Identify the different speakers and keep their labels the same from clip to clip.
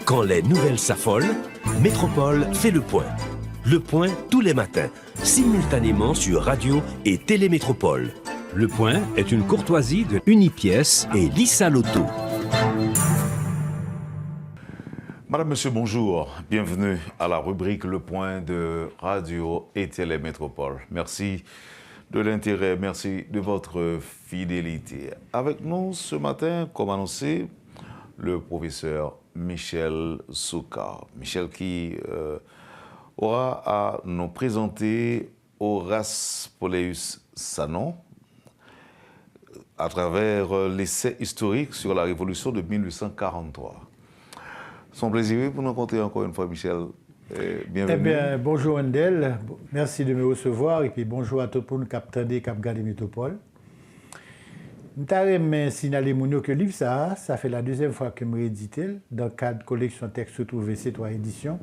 Speaker 1: Quand les nouvelles s'affolent, Métropole fait le point. Le point tous les matins, simultanément sur Radio et Télémétropole.
Speaker 2: Le point est une courtoisie de Unipièce et Lisa Loto.
Speaker 3: Madame, Monsieur, bonjour. Bienvenue à la rubrique Le Point de Radio et Télémétropole. Merci de l'intérêt, merci de votre fidélité. Avec nous ce matin, comme annoncé, le professeur Michel Souka. Michel qui aura à nous présenter Horace Pauleus Sanon à travers l'essai historique sur la Révolution de 1843. C'est un plaisir pour nous rencontrer encore une fois, Michel. Bienvenue.
Speaker 4: Eh bien, bonjour Andel, merci de me recevoir et puis bonjour à tout le monde qui a attendu, qui a regardé Métropole. Je vais signaler que le livre, ça fait la deuxième fois que je me réédite dans le cadre de collection texte retrouvée C3 éditions.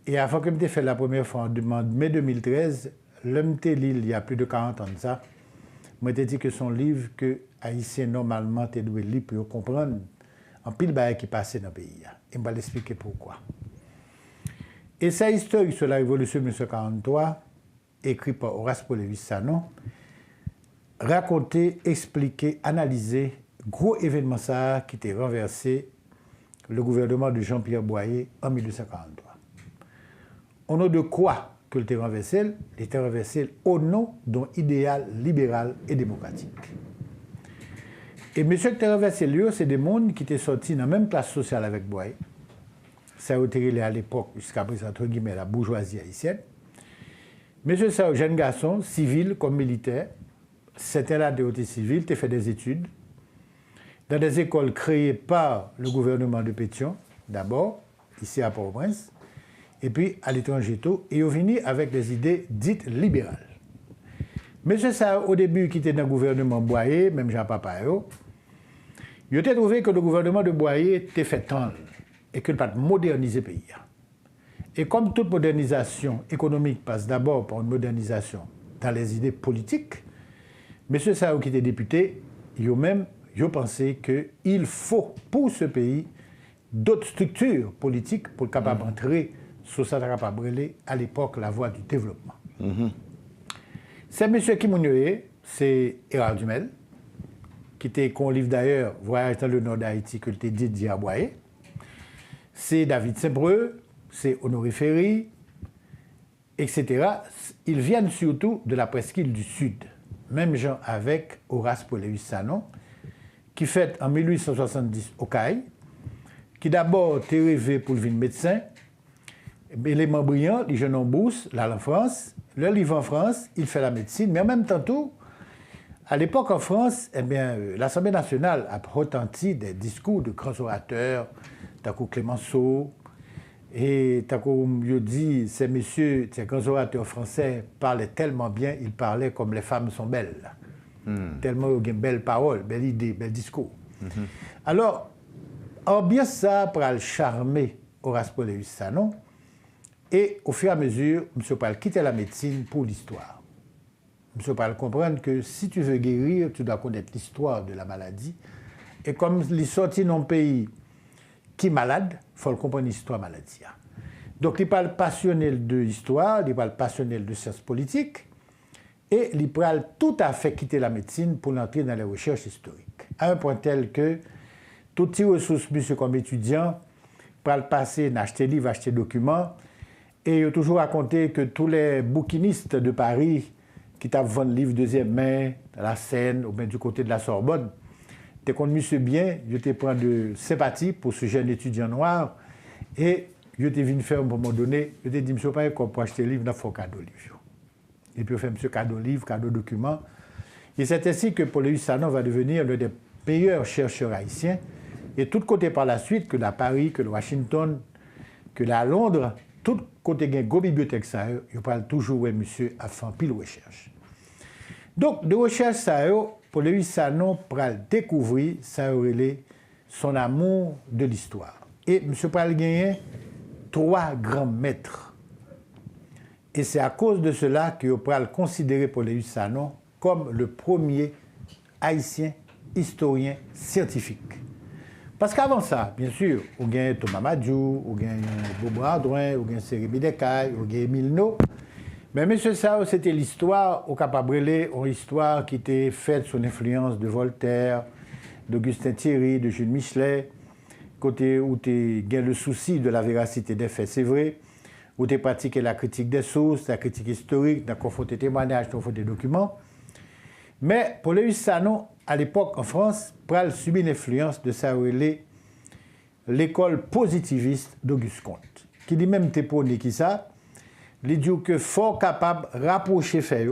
Speaker 4: Et avant que je fait la première fois en mai 2013, l'homme il y a plus de 40 ans de ça, je m'étais dit que son livre que Haïtien normalement te doit lire pour comprendre en pile bail qui passait dans le pays. Et je vais l'expliquer pourquoi. Et sa historique sur la Révolution de 1943, écrit par Horace Pauleus Sanon, raconter, expliquer, analyser gros événement ça qui était renversé le gouvernement de Jean-Pierre Boyer en 1843. Au nom de quoi que le était renversé? Il était renversé au nom d'un idéal libéral et démocratique. Et monsieur qui était renversé, c'est des mondes qui étaient sortis dans la même classe sociale avec Boyer. Ça a été à l'époque, jusqu'à présent, entre guillemets, la bourgeoisie haïtienne. Monsieur ça, jeune garçon, civil comme militaire, c'était là de haute civile, tu as fait des études dans des écoles créées par le gouvernement de Pétion, d'abord, ici à Port-au-Prince, et puis à l'étranger tout, et au venu avec des idées dites libérales. Monsieur ça, au début, qui était dans le gouvernement Boyer, même Jean-Papa, il a trouvé que le gouvernement de Boyer était fait tendre et qu'il ne pas moderniser le pays. Et comme toute modernisation économique passe d'abord par une modernisation dans les idées politiques, M. Sao, qui était député, il a pensé qu'il faut pour ce pays d'autres structures politiques pour être capable d'entrer sur ça capable à l'époque la voie du développement. C'est M. Kimounioé, c'est Hérard Dumel, qui était qu'on livre d'ailleurs Voyage dans le nord d'Haïti que tu dit à Boyer. C'est David Saint-Breu, c'est Honoré Ferry, etc. Ils viennent surtout de la presqu'île du Sud. Même gens avec Horace Pauleus Sanon, qui fait en 1870 au CAI, qui d'abord était rêvé pour devenir médecin, élément brillant, il jeune en bourse, là en France, le livre en France, il fait la médecine, mais en même temps tout, à l'époque en France, eh bien, l'Assemblée nationale a retenti des discours de grands orateurs, Takou Clémenceau, et Takou mieux dit, ces messieurs, ces grands orateurs français parlaient tellement bien, ils parlaient comme les femmes sont belles. Tellement ils ont une belle parole, belle idée, bel discours. Alors, en bien ça, pour le charmer Horace Pauleus Sanon, et au fur et à mesure, M. Pal quitter la médecine pour l'histoire. M. Pal comprendre que si tu veux guérir, tu dois connaître l'histoire de la maladie. Et comme il est sorti dans un pays qui est malade, il faut comprendre l'histoire de la maladie. Donc, il parle passionné de l'histoire, il parle passionné de sciences politiques, et il parle tout à fait quitter la médecine pour entrer dans les recherches historiques. À un point tel que toutes les ressources, monsieur, comme étudiant, pour le passer, acheter livres, acheter documents, et il a toujours raconté que tous les bouquinistes de Paris qui t'ont vendu livres deuxième main, à la Seine, ou bien du côté de la Sorbonne, t'es connu monsieur bien, je t'ai pris de sympathie pour ce jeune étudiant noir, et je t'ai venu faire à un moment donné, je t'ai dit, monsieur, pas qu'on peut acheter livre, il faut cadeau livre. Et puis, on fait monsieur cadeau livre, cadeau document. Et c'est ainsi que Pauleus Sanon va devenir l'un des meilleurs chercheurs haïtiens, et tout côté par la suite, que la Paris, que le Washington, que la Londres, tout côté de la bibliothèque, je parle toujours, ouais, monsieur, à faire pile recherche. Donc, de recherche, Pauleus Sanon pral découvrir son amour de l'histoire. Et M. pral gagner 3 grands maîtres. Et c'est à cause de cela que pral considérer Pauleus Sanon comme le premier haïtien historien scientifique. Parce qu'avant ça, bien sûr, on gagne Thomas Madiou, on gagne Bobo Ardouin, on gagne Sérébi Descailles, on gagne Milno. Mais M. Sao, c'était l'histoire, au Capabrélé, une histoire qui était faite sous l'influence de Voltaire, d'Augustin Thierry, de Jules Michelet, côté où tu as le souci de la véracité des faits, c'est vrai, où tu as pratiqué la critique des sources, la critique historique, tu as confronté témoignages, tu as confronté documents. Mais pour Lévis Sanon, à l'époque en France, Pral subit l'influence de sa relais l'école positiviste d'Auguste Comte, qui dit même prôné qui ça, il dit que faut capable rapprocher fait,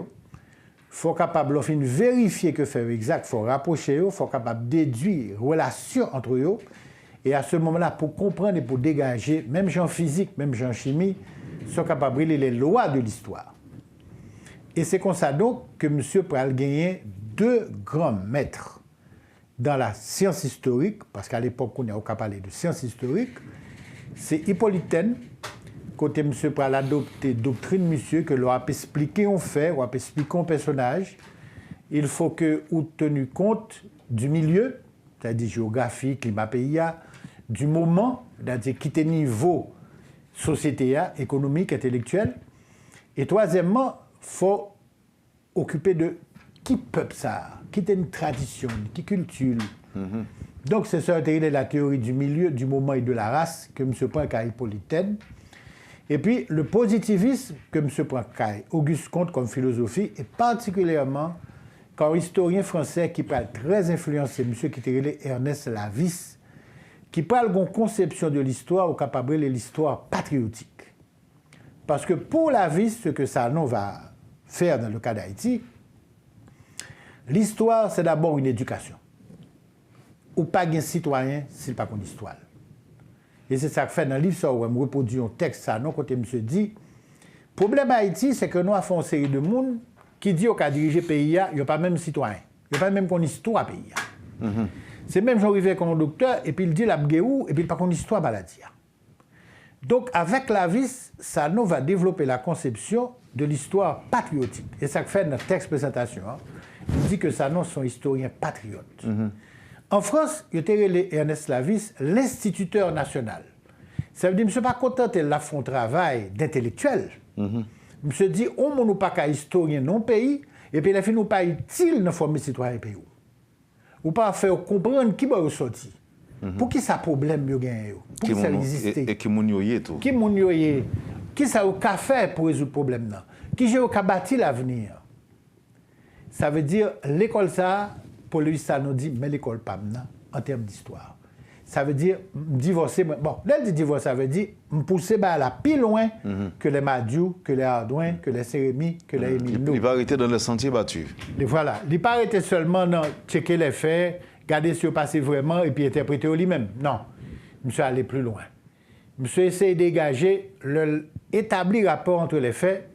Speaker 4: faut capable de vérifier que fait exact, faut rapprocher, faut capable déduire relation entre eux. Et à ce moment-là, pour comprendre et pour dégager, même gens physique, même gens chimie, sont capables de les lois de l'histoire. Et c'est comme ça donc que M. Pral gagné 2 grands maîtres dans la science historique, parce qu'à l'époque, on a parlé de science historique, c'est Hippolyte Taine, côté M. Pral adopté doctrine monsieur, que l'on a expliqué en fait, on a expliqué en personnage. Il faut que vous tenu compte du milieu, c'est-à-dire géographie, climat, pays, du moment, c'est-à-dire qui est niveau société, économique, intellectuel. Et troisièmement, il faut occuper de qui peuple ça, qui est une tradition, qui culture. Donc, c'est ça la théorie du milieu, du moment et de la race que M. Poincaré Hippolyte Taine. Et puis, le positivisme que M. Poincaré, Auguste Comte comme philosophie, et particulièrement quand historien français qui parle très influencé, M. Kitterele Ernest Lavis, qui parle d'une conception de l'histoire au capable de l'histoire patriotique. Parce que pour Lavis, ce que Sanon va faire dans le cas d'Haïti, l'histoire, c'est d'abord une éducation. Ou pas un citoyen s'il n'a pas une histoire. Et c'est ça que fait dans le livre, ça, où je reproduis un texte, Sanon, quand il me dit, le problème Haïti, c'est que nous avons fait une série de monde qui dit qu'à diriger le pays, il n'y a pas même citoyen. Il n'y a pas même qu'on histoire pays. C'est même j'arrive comme un docteur, et puis il dit la bguéou, et puis il n'a pas qu'on histoire maladie. Donc, avec Lavis, Sanon va développer la conception de l'histoire patriotique. Et ça fait notre texte présentation. Il dit que Sanon sont historiens patriotes. En France, il y a Ernest Lavis, l'instituteur national. Ça veut dire, monsieur pas contenté de font travail d'intellectuel. Monsieur dit, on ne pas qu'à historien non pays, et puis il a fait nous pas utile de former citoyen pays. Ou pas faire comprendre qui va ressortir. Pour qui ça problème yo gagne pour qui ça existe
Speaker 3: et qui moun yo yé tout.
Speaker 4: Qui moun yo yé, qui ça au ka faire pour résoudre problème là. Qui j'ai au ka bâti l'avenir. Ça veut dire l'école ça pour lui ça nous dit mais l'école pas maintenant en termes d'histoire. Ça veut dire divorcer bon, là dit divorce ça veut dire me pousser ba la plus loin que les Madiou, que les Ardouin, que les Sérémi, que les Emilio.
Speaker 3: Il va arrêter dans le sentier battu.
Speaker 4: Et voilà, il pas arrêter seulement dans checker les faits, regarder si on passe vraiment et puis interpréter lui-même. Non, monsieur allait plus loin. Monsieur essaie de dégager, établir rapport entre les faits.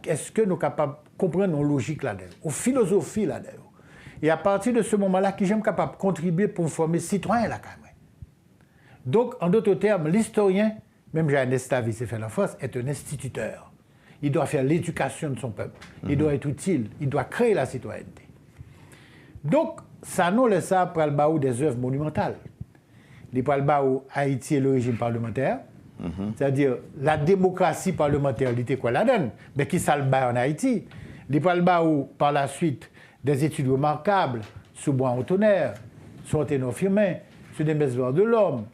Speaker 4: Est-ce que nous sommes capables de comprendre nos logiques là-dedans, nos philosophies là-dedans. Et à partir de ce moment-là, qui j'aime capable de contribuer pour former citoyens là quand même. Donc, en d'autres termes, l'historien, même Ernest Lavis fait la France, est un instituteur. Il doit faire l'éducation de son peuple. Il doit être utile. Il doit créer la citoyenneté. Donc, ça nous laisse ça pour le baou des œuvres monumentales. Les pour le baou Haïti et le régime parlementaire, c'est-à-dire la démocratie parlementaire, il était quoi la donne, mais qui ça le bat en Haïti. Les pour le baou par la suite des études remarquables sur bois en tonnerre, sur Ténor Firmin, sur des messes de l'homme.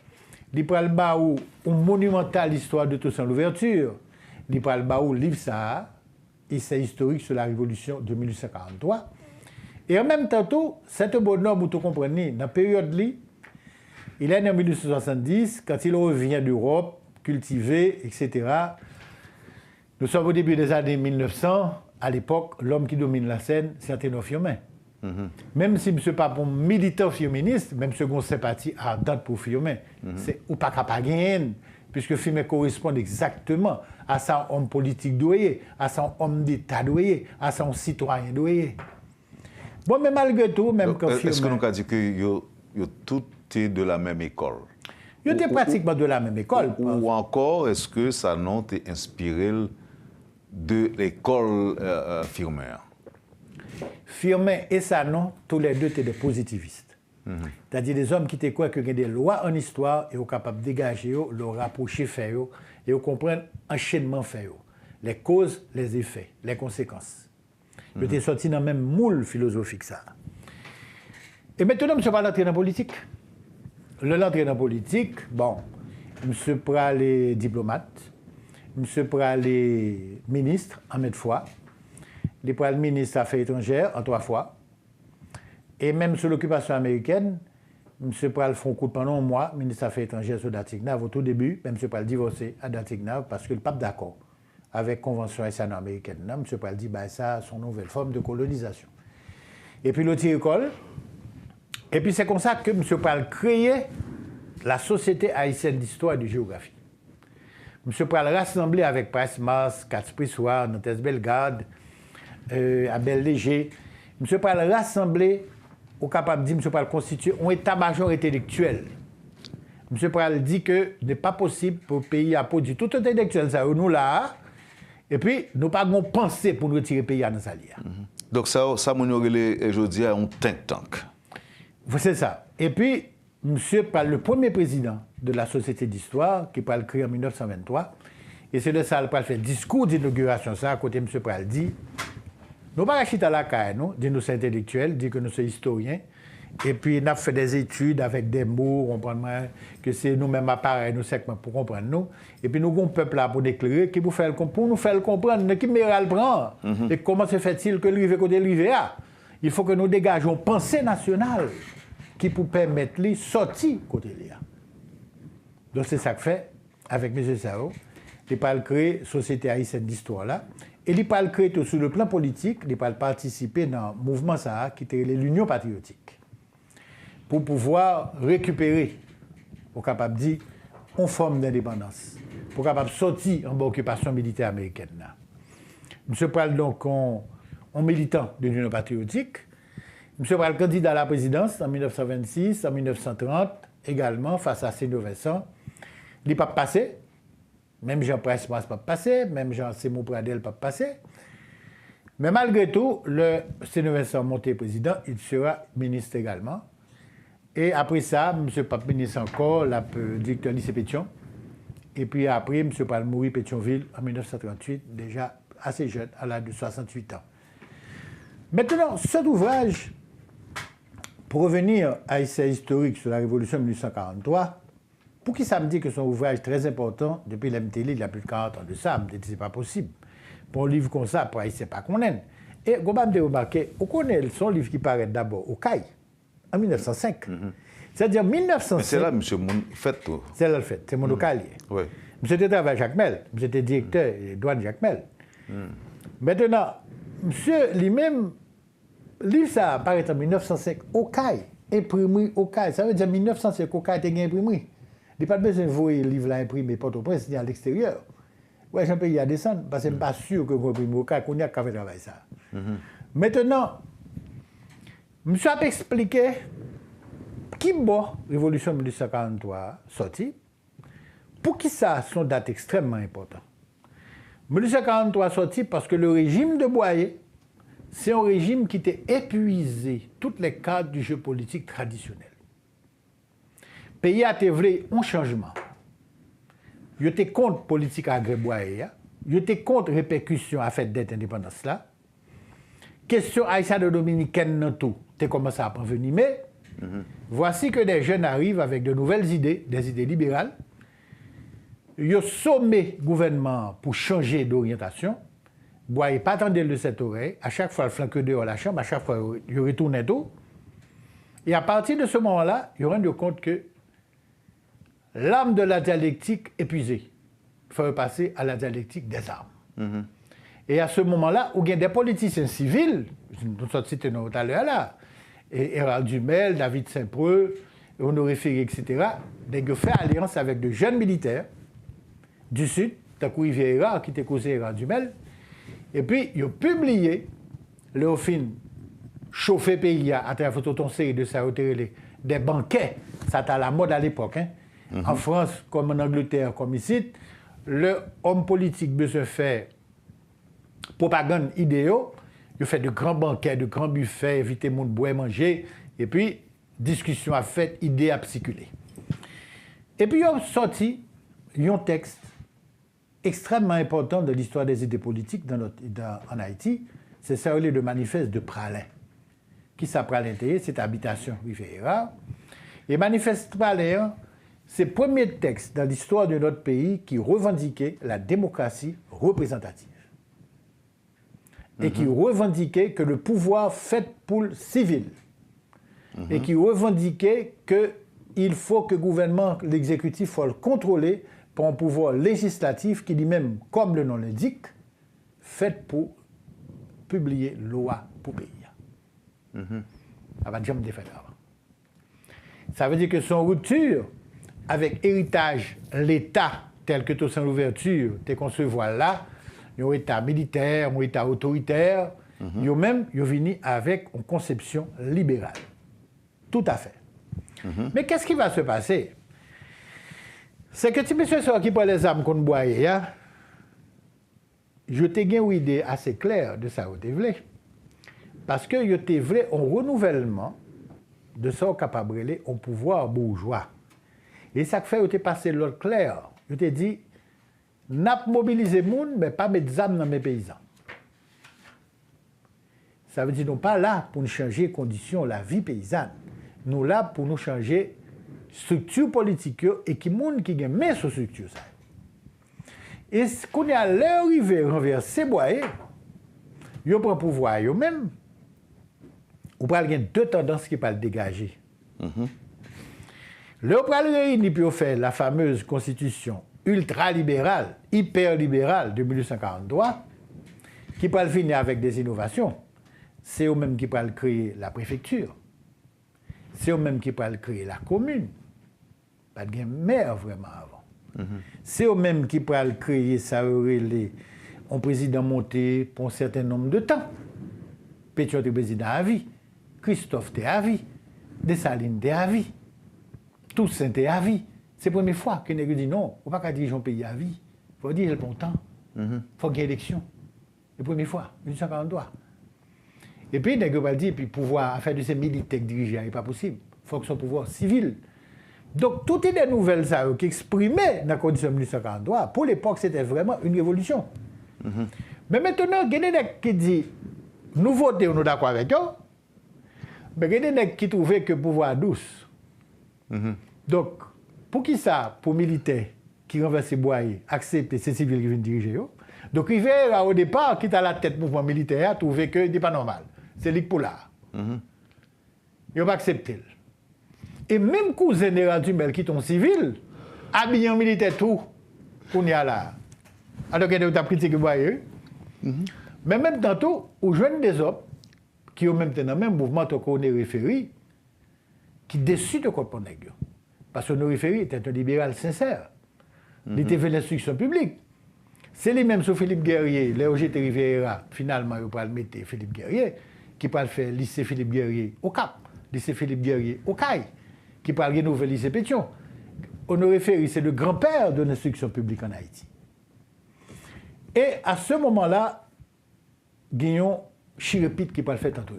Speaker 4: Les pour le baou une monumentale histoire de Toussaint Louverture. Les pour le baou livre ça, essai historique sur la révolution de 1843. Et en même temps, c'est un bonhomme où vous comprenez, dans la période là, il est né en 1870, quand il revient d'Europe, cultivé, etc. Nous sommes au début des années 1900. À l'époque, l'homme qui domine la scène, c'est Ténor Firmin. Même si M. pas un militant firministe, même second sympathie ardente pour Firmin, c'est ou pas capable de puisque Firmin correspond exactement à son homme politique doué, à son homme d'État doué, à son citoyen doué. Bon, mais malgré tout, même quand Firmin...
Speaker 3: Est-ce que nous avons dit que tout est de la même école?
Speaker 4: Ils étaient pratiquement de la même école.
Speaker 3: Ou encore, est-ce que Sanon t'est inspiré de l'école Firmin?
Speaker 4: Firmin et Sanon, tous les deux étaient des positivistes. C'est-à-dire des hommes qui te croient qu'il y a des lois en histoire et sont capables de dégager, de rapprocher, faire, et de comprendre l'enchaînement faire, les causes, les effets, les conséquences. Ils étaient sortis dans le même moule philosophique ça. Et maintenant, je ne pas l'entrée dans la politique. L'entrée dans la politique, bon, je peux aller diplomate, je peux aller ministre en maintes fois, je peux aller ministre des Affaires étrangères en 3 fois. Et même sous l'occupation américaine, M. Pral font coup pendant un mois, ministre des Affaires étrangères sur Datignav au tout début, même M. Pral divorcé à Datignav parce que le pape d'accord avec la convention américaine. M. Pral dit bah, ça, c'est une nouvelle forme de colonisation. Et puis l'autre école, et puis c'est comme ça que M. Pral créait la Société haïtienne d'histoire et de géographie. M. Pral rassemblé avec Price Mars, Katz Prissoir, Nantes Bellegarde, Abel Léger, M. Pral rassemblé au capable de dire, M. Pral constituer un état-major intellectuel. M. Pral dit que ce n'est pas possible pour le pays à produire tout intellectuel, ça, nous là, et puis nous pas de pensée pour nous retirer le pays à nos alliés.
Speaker 3: Donc ça mon aujourd'hui a un think tank.
Speaker 4: C'est ça. Et puis, M. Pral, le premier président de la Société d'histoire, qui Pral créé en 1923, et c'est de ça que Pral fait discours d'inauguration, ça, à côté M. Pral dit, nous ne sommes pas à la caille, nous, dit nous sommes intellectuels, dit que nous sommes historiens, et puis nous avons fait des études avec des mots, que c'est nous-mêmes appareils, nous sommes pour comprendre nous, et puis nous avons un peuple là pour éclairer, qui pour nous faire comprendre, qui le prend, et comment se fait-il que l'arrivée côté l'arrivée a. Il faut que nous dégageons une pensée nationale qui peut permettre de sortir côté l'IA. Donc c'est ça que fait avec M. Sao, il va créer la Société haïtienne d'histoire là. Et il va créer tout sur le plan politique, il va participer dans le mouvement Sahara qui est l'Union patriotique. Pour pouvoir récupérer, pour capable de dire, une forme d'indépendance, pour capable de sortir en occupation militaire américaine. M. Pral donc un militant de l'Union patriotique. M. Pral candidat à la présidence en 1926, en 1930, également face à Sénio Vincent. Il n'est pas passé. Même Jean Price Mars pas passé, même Jean Sémou Pradel pas passé. Mais malgré tout, le Sénio Vincent monté président, il sera ministre également. Et après ça, M. Pape ministre encore, le directeur lycée Pétion. Et puis après, M. Pral mourit Pétionville en 1938, déjà assez jeune, à l'âge de 68 ans. Maintenant, cet ouvrage, pour revenir à l'essai historique sur la Révolution de 1843, pour qui ça me dit que c'est un ouvrage très important, depuis l'MTL, il y a plus de 40 ans de ça, me dit que ce n'est pas possible. Pour un livre comme ça, pour ne pas qu'on aime. Et vous avez remarqué, on connaît son livre qui paraît d'abord au CAI, en 1905. C'est-à-dire 1905. Mais
Speaker 3: c'est là, monsieur, fait tout.
Speaker 4: C'est là le fait, c'est mon localier.
Speaker 3: Oui.
Speaker 4: Monsieur était travaillé à Jacques Mel, monsieur était directeur des douanes Jacques Mel. Maintenant, monsieur lui-même, le livre ça apparaît en 1905 au CAI, imprimé au CAI. Ça veut dire 1905 au CAI était imprimé. Il n'y a pas besoin de voir le livre là imprimé Port-au-Prince ni à l'extérieur. Ouais, j'ai un pays à descendre parce que je ne suis pas sûr que vous imprimez au CAI, qu'on y a qu'à faire travailler ça. Maintenant, monsieur a expliqué qui la Révolution de 1843 sortie, pour qui ça sont une date extrêmement importante. 1843 sorti parce que le régime de Boyer, c'est un régime qui était épuisé toutes les cadres du jeu politique traditionnel. Le pays a été un changement. Il était contre la politique agré Boyer, il était contre la répercussion à fait d'être indépendance là. Question haïtienne de dominicaine dans tout, tu commencé à venir, mais voici que des jeunes arrivent avec de nouvelles idées, des idées libérales. Ils ont sommé le gouvernement pour changer d'orientation. Boyer pas attendu de cette oreille. À chaque fois, il flanque dehors la chambre, à chaque fois, il retourne tout. Et à partir de ce moment-là, ils ont rendu compte que l'âme de la dialectique épuisée. Il faut passer à la dialectique des armes. Et à ce moment-là, il y a des politiciens civils, nous sommes cités tout à l'heure là, et Hérald Dumel, David Saint-Preux, Honoré Ferré, etc., ils ont fait alliance avec de jeunes militaires du Sud, Takou Riviera, qui était causé Hérald Dumel, et puis ils ont publié Léophine chauffer pays à travers toute une série de ça, des banquets, ça était à la mode à l'époque, hein. En France, comme en Angleterre, comme ici, l'homme politique besoin faire propagande idéaux, il fait de grands banquets, de grands buffets, éviter le monde boire et manger, et puis discussion a fait, idée a circulé. Et puis, ils ont sorti un texte extrêmement important de l'histoire des idées politiques en Haïti. C'est ça, le manifeste de Pralin. Qui ça, Pralin, c'est Habitation Riviera. Et manifeste Pralin, c'est le premier texte dans l'histoire de notre pays qui revendiquait la démocratie représentative. Et qui revendiquait que le pouvoir fait pour le civil. Et qui revendiquait qu'il faut que le gouvernement, l'exécutif, soit contrôlé par un pouvoir législatif qui lui-même, comme le nom l'indique, fait pour publier loi pour pays. Ça va jamais défaire avant. Ça veut dire que son rupture avec héritage, l'État, tel que tout sans l'ouverture, tel qu'on se voit là, un État militaire, un État autoritaire, ils viennent avec une conception libérale. Tout à fait. Mais qu'est-ce qui va se passer? C'est que si monsieur qui prend les armes contre Boyer, je t'ai une idée assez claire de ça, vous voulez. Parce que je t'ai voulu un renouvellement de ça capable de un pouvoir bourgeois. Et ça fait que passé l'autre clair. Je t'ai dit, n'a pas mobilisé les gens, mais pas mettre des armes dans mes paysans. Ça veut dire nous pas là pour nous changer les conditions, la vie paysanne. Nous là pour nous changer structure politique et qui monde qui gagne main sur structure ça. Et ce qu'on est à l'arrivée renverser Boyer, yo prend pouvoir yo même. Ou pral gen deux tendances qui parlent dégager. Le pral réunir pour faire la fameuse constitution ultra-libérale, hyper-libérale de 1843, qui parle finir avec des innovations. C'est eux-mêmes qui parlent créer la préfecture. C'est eux-mêmes qui parlent créer la commune. Pas de maire vraiment avant. C'est eux-mêmes qui parlent créer ça un président monté pour un certain nombre de temps. Pétion était président à vie. Christophe était à vie. Dessalines était à vie. Toussaint était à vie. C'est la première fois que nous dit non, on ne peut pas diriger un pays à vie. Il faut dire le bon temps. Il faut qu'il y ait élection. La première fois, 1843. Et puis, nous va dire, puis pouvoir faire de ces militaires diriger, n'est pas possible. Il faut que ce soit pouvoir civil. Donc, toutes les nouvelles ça, qui exprimaient dans la condition de 1843, pour l'époque, c'était vraiment une révolution. Mais maintenant, il y a des gens qui disent, nous votons, nous sommes d'accord avec eux, mais il y a des gens qui trouvaient que le pouvoir est douce. Donc, pour qui ça, pour les militaires qui renversent les boyers, accepter ces civils qui viennent diriger, donc Rivera, au départ, qui est à la tête du mouvement militaire, trouvait que ce n'est pas normal. C'est Ligue Polar. Ils n'ont pas accepté. Et même cousin de Dumel qui est civil, habillé en militaire tout, qu'on y a là. Alors qu'il y a des critiques de boyers. Mais même tantôt, aux jeunes des hommes, qui ont même dans le même mouvement qu'on est référé, qui décident de comprendre. Parce que nos référés étaient un libéral sincère. Il était fait l'instruction publique. C'est les mêmes sur Philippe Guerrier, Léo G. Rivera, finalement, il va le mettre Philippe Guerrier, qui va faire lycée Philippe Guerrier au Cap, lycée Philippe Guerrier au Caille, qui va rénover lycée Pétion. Honoré Ferry, c'est le grand-père de l'instruction publique en Haïti. Et à ce moment-là, Guignon Chirépite qui va le faire tantôt.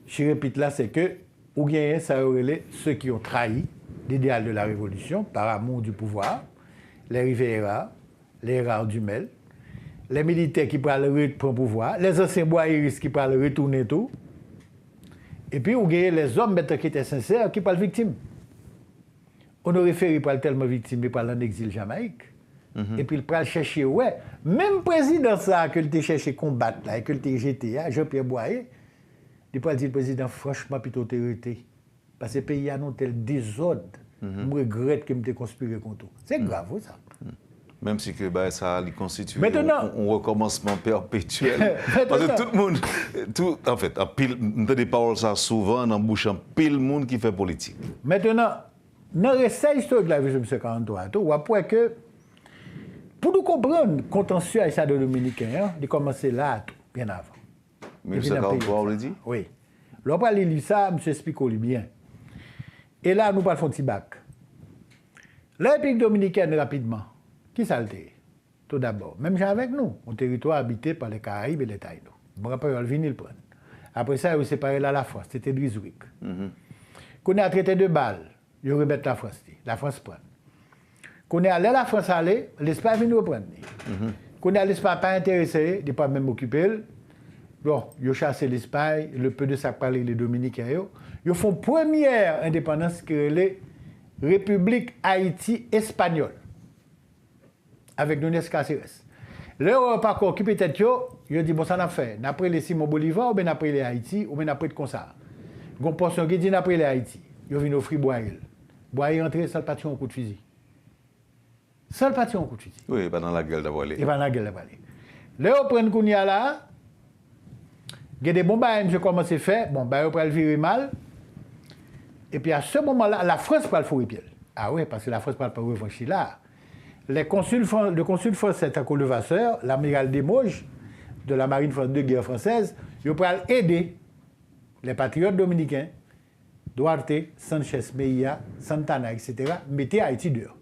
Speaker 4: Chirépite là, c'est que, ou bien ça aurait ceux qui ont trahi l'idéal de la révolution par amour du pouvoir, les Rivera, les rares Dumel, les militaires qui parlent prendre le pouvoir, les anciens boyeristes qui parlent retourner tout, et puis ou bien les hommes qui étaient sincères qui parlent victimes. Honoré Ferry parle tellement victime, il parle en exil Jamaïque. Et puis il parle chercher, ouais, même président ça que il cherché combattre là, et que il jeté, Jean-Pierre Boyer, il parle dire président franchement plutôt autorité. Parce que le pays a un tel désordre, je regrette qu'il me conspiré contre tout. C'est grave, ça.
Speaker 3: Même si que, ça constitue
Speaker 4: un
Speaker 3: recommencement perpétuel. Parce que tout le monde, en fait, on entend des paroles ça souvent en bouchant pile le monde qui fait politique.
Speaker 4: Maintenant, dans le récit historique de la vie de 1943, on voit que, pour nous comprendre le contentieux haïtien de dominicain, il commence là, bien avant.
Speaker 3: 1943, on le dit?
Speaker 4: Oui. Lorsqu'on lit ça, M. explique bien. Et là, nous parlons de Tibac. La République dominicaine, rapidement, qui ça le fait? Tout d'abord, même avec nous, un territoire habité par les Caraïbes et les Taïnos. Je me rappelle, on vient le prendre. Après ça, ils ont séparé la France. C'était Drizwick. Qu'on a traité de balles, ils remettent la France. La France prend. Qu'on est allé la France aller, l'Espagne vient reprendre. Qu'on est à l'Espagne pas intéressé, ils ne pas même occupé. Bon, ils ont chassé l'Espagne, le peu de ça parler les Dominicains. Ils font première indépendance que les République Haïti espagnole. Avec Núñez Cáceres. Là, par contre, occupé tête, ils ont dit, bon, ça n'a fait. Après les Simon Bolivar, ou bien après les Haïti, ou bien après comme ça. Ils ont pensé qu'ils disent après les Haïti. Ils ont venu offrir Boyer. Boyer rentré, ça le parti en coup de fusil. Ça le parti en coup de fusil.
Speaker 3: Oui, pas dans la gueule d'avoir les.
Speaker 4: Et pas dans la gueule d'avoir les. Là, on prend Kounia là. Il y a des bons bails, monsieur, comment c'est fait. Bon, bah, on prend le virer mal. Et puis à ce moment-là, la France prend le fourrer pied. Ah oui, parce que la France prend le revanche là. Le consul français, Taco Levasseur, l'amiral Desmoges, de la marine de guerre française, ils ont aider les patriotes dominicains, Duarte, Sanchez, Meilla, Santana, etc., mettez Haïti dehors.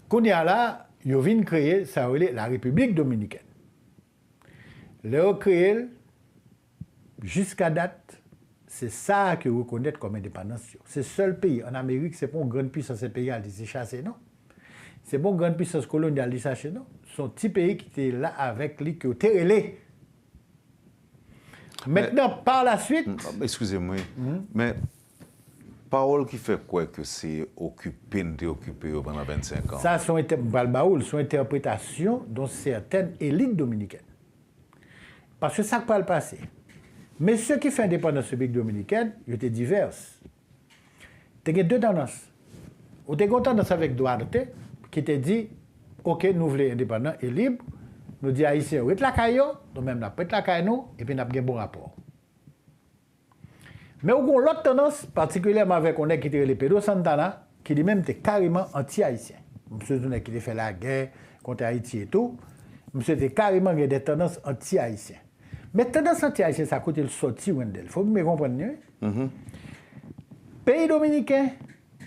Speaker 4: Quand il y a là, ils ont créer ça, la République dominicaine. Ils ont créé, jusqu'à date, c'est ça que vous reconnaissez comme indépendance. C'est le seul pays en Amérique, c'est pas une grande puissance impériale, c'est chassé, non? C'est pas une grande puissance coloniale, c'est chassé, non? C'est un petit pays qui était là avec lui, qui était relais. Maintenant, par la suite...
Speaker 3: Excusez-moi, mais parole qui fait quoi que c'est occupé pendant 25 ans?
Speaker 4: Ça, sont interprétations dans certaines élites dominicaines. Parce que ça peut le passer. Mais ceux qui font indépendance publique dominicaine, ils étaient divers. Il y a deux tendances. On était tendance avec Duarte, qui était dit, OK, nous voulons indépendants et libres. Nous disons Haïtiens, on est la caillou, nous-mêmes, nous avons la caillou, et puis nous avons un bon rapport. Mais on a l'autre tendance, particulièrement avec on est qui était les Pedro Santana, qui lui-même était carrément anti-haïtien. Monsieur Zounet qui a fait la guerre contre Haïti et tout, monsieur était carrément des tendances anti-haïtiennes. Mais tendance anti-haïtienne, ça a coûté le sorti Wendell. Il faut me comprendre. Le pays dominicain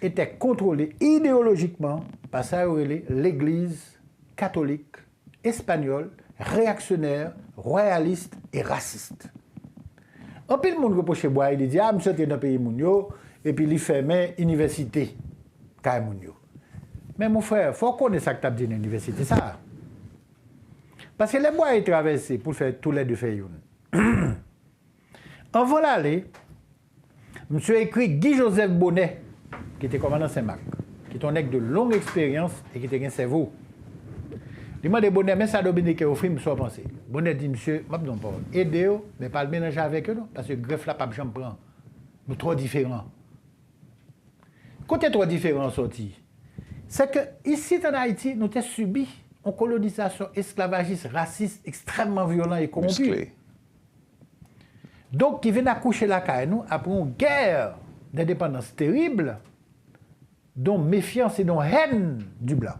Speaker 4: était contrôlé idéologiquement par ça, l'Église catholique, espagnole, réactionnaire, royaliste et raciste. Un peu le monde reproche Bois, il dit, ah, monsieur, tu es dans le pays Mounio, et puis il fermait l'université, Kaye Mounio. Mais mon frère, il faut connaître ça que tu as dit dans l'université, ça. Parce que les bois sont traversés pour faire tous les deux faire une. En voilà aller, monsieur a écrit Guy Joseph Bonnet, qui était commandant Saint-Marc, qui est un mec de longue expérience et qui était un cerveau. Il m'a dit Bonnet, mais ça Dominique au film, soit pensé. Bonnet dit, monsieur, je ne pas aidez-vous, mais pas le mélanger avec eux, non, parce que le greffe là, pas j'en prends. Nous trop différents. Quand est trop différents sortis, c'est que ici en Haïti, nous avons subi une colonisation esclavagiste, raciste, extrêmement violent et corrompu.
Speaker 3: Musclé.
Speaker 4: Donc, qui vient accoucher la caille, nous, après une guerre d'indépendance terrible, dont méfiance et dont haine du blanc,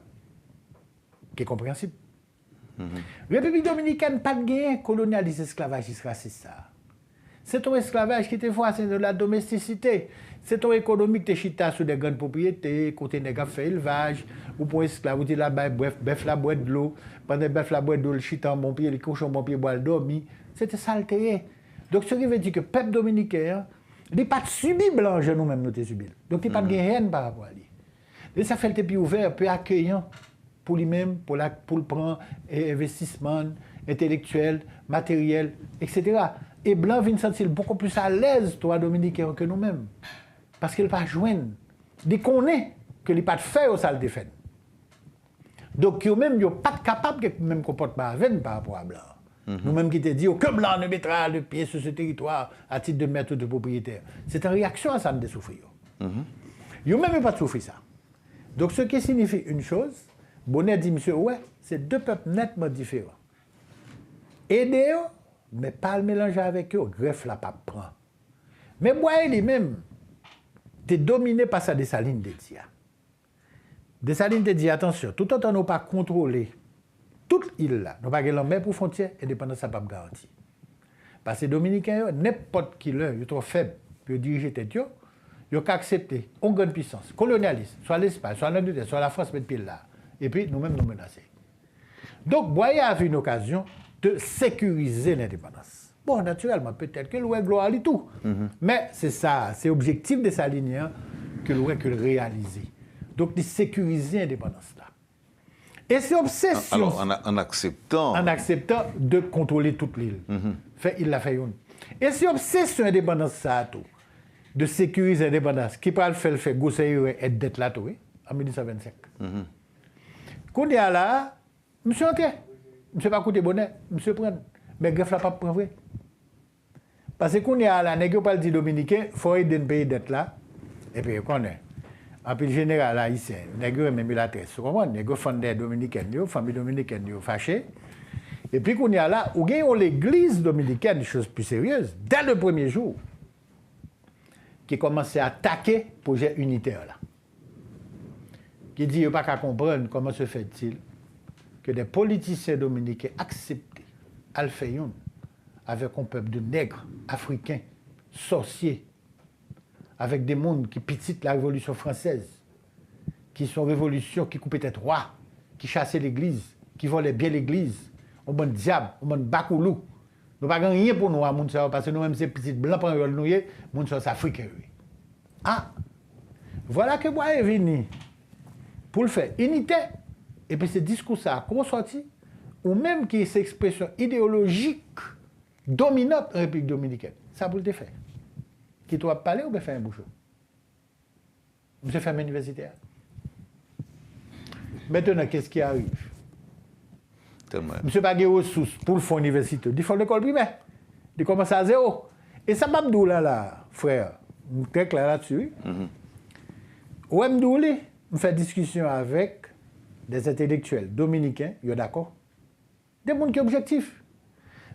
Speaker 4: qui est compréhensible. République dominicaine, pas de gain colonialiste, esclavagiste, raciste. C'est ton esclavage qui te voit, c'est de la domesticité. C'est ton économie qui te chita sur des grandes propriétés, côté des gars fait élevage, ou pour esclaves, ou tu là bœuf la boîte de l'eau, pendant bœuf la boîte de l'eau, le chita en bon pied, les cochons en bon pied, boire le dormi. C'était ça le terrain. Donc, ce qui veut dire que le peuple dominicain, il n'est pas subi blanc, nous-mêmes, nous t'es subi. Donc, il n'y a pas de haine par rapport à lui. Et ça fait le plus ouvert, plus accueillant pour lui-même, pour le prendre, investissement intellectuel, matériel, etc. Et blanc vient se sentir beaucoup plus à l'aise, toi, dominicain, que nous-mêmes. Parce qu'il ne va pas joindre. Dès qu'on est, qu'il n'y a pas de fait au salle de fait. Donc, eux-mêmes, ils ne sont pas capables de même comportement avec par rapport à blanc. Nous-mêmes qui te dit que blanc ne mettra le pied sur ce territoire à titre de maître de propriétaire. C'est en réaction à ça de souffrir. Ils n'ont même pas souffert ça. Donc, ce qui signifie une chose, Bonnet dit, monsieur, ouais, c'est deux peuples nettement différents. Aidez-eux, mais pas le mélanger avec eux, greffe la pape prend. Mais moi, lui-même, tu es dominé par sa Dessalines de Dia. Dessalines de Dia, attention, tout autant nous pas contrôlé toute île là, nous pas la mer pour frontière, indépendance ça pas garantie. Parce que les Dominicains, n'importe qui l'un, ils sont trop faibles pour diriger tête, ils ont qu'à accepter une grande puissance, colonialiste, soit l'Espagne, soit l'Angleterre, soit la France, mettre pied là. Et puis nous-mêmes nous menacer. Donc, Boyer a vu une occasion de sécuriser l'indépendance. Bon, naturellement, peut-être que l'ouest gloire et tout. Mais c'est ça, c'est objectif de sa ligne que l'ouest que le réaliser. Donc, de sécuriser l'indépendance là. Et c'est obsession.
Speaker 3: Alors, en acceptant.
Speaker 4: En acceptant de contrôler toute l'île. Il l'a fait une. Et c'est obsession indépendance ça tout. De sécuriser l'indépendance. Qui peut le faire gosser et d'être là tout, en 1925. Quand il y a là, monsieur entré. Monsieur pas coûté bonnet, monsieur prend. Mais greffe là pas prendre vrai. Parce que quand il y a là, nèg pas le dit dominicain, faut aider un pays d'être là. Et puis on est. En plus général haïtien, nèg même la tresse, vous comprenez? Nèg fondé dominicaine yo, famille dominicaine yo fâché. Et puis qu'on y a là, ou gagne l'église dominicaine, chose plus sérieuse, dès le premier jour, qui commence à attaquer le projet unitaire là. Qui dit, il n'y a pas qu'à comprendre comment se fait-il que des politiciens dominicains acceptent Alphayoun avec un peuple de nègres, africains, sorciers, avec des mondes qui pititent la Révolution française, qui sont révolutions, qui coupaient tête roi, qui chassaient l'église, qui volaient bien l'église, on bon diable, on bon bakoulou. Nous n'avons rien pour nous, parce que nous-mêmes, ces petits blancs, pour nous nouer, nous sommes africains. Ah, voilà que moi est venu pour le faire unité, et puis ce discours-là a ressorti, ou même qui est cette expression idéologique dominante en République dominicaine. Ça pour le faire. Qui doit parler ou bien faire un bouchon? Monsieur fait un universitaire. Maintenant, qu'est-ce qui arrive? Monsieur n'a pas de ressources pour le fonds universitaire. Il faut l'école primaire. Il commence à zéro. Et ça m'a dit là, frère, très clair là-dessus. Ou m'douli, on fait discussion avec des intellectuels dominicains, ils sont d'accord. Des gens qui sont objectifs.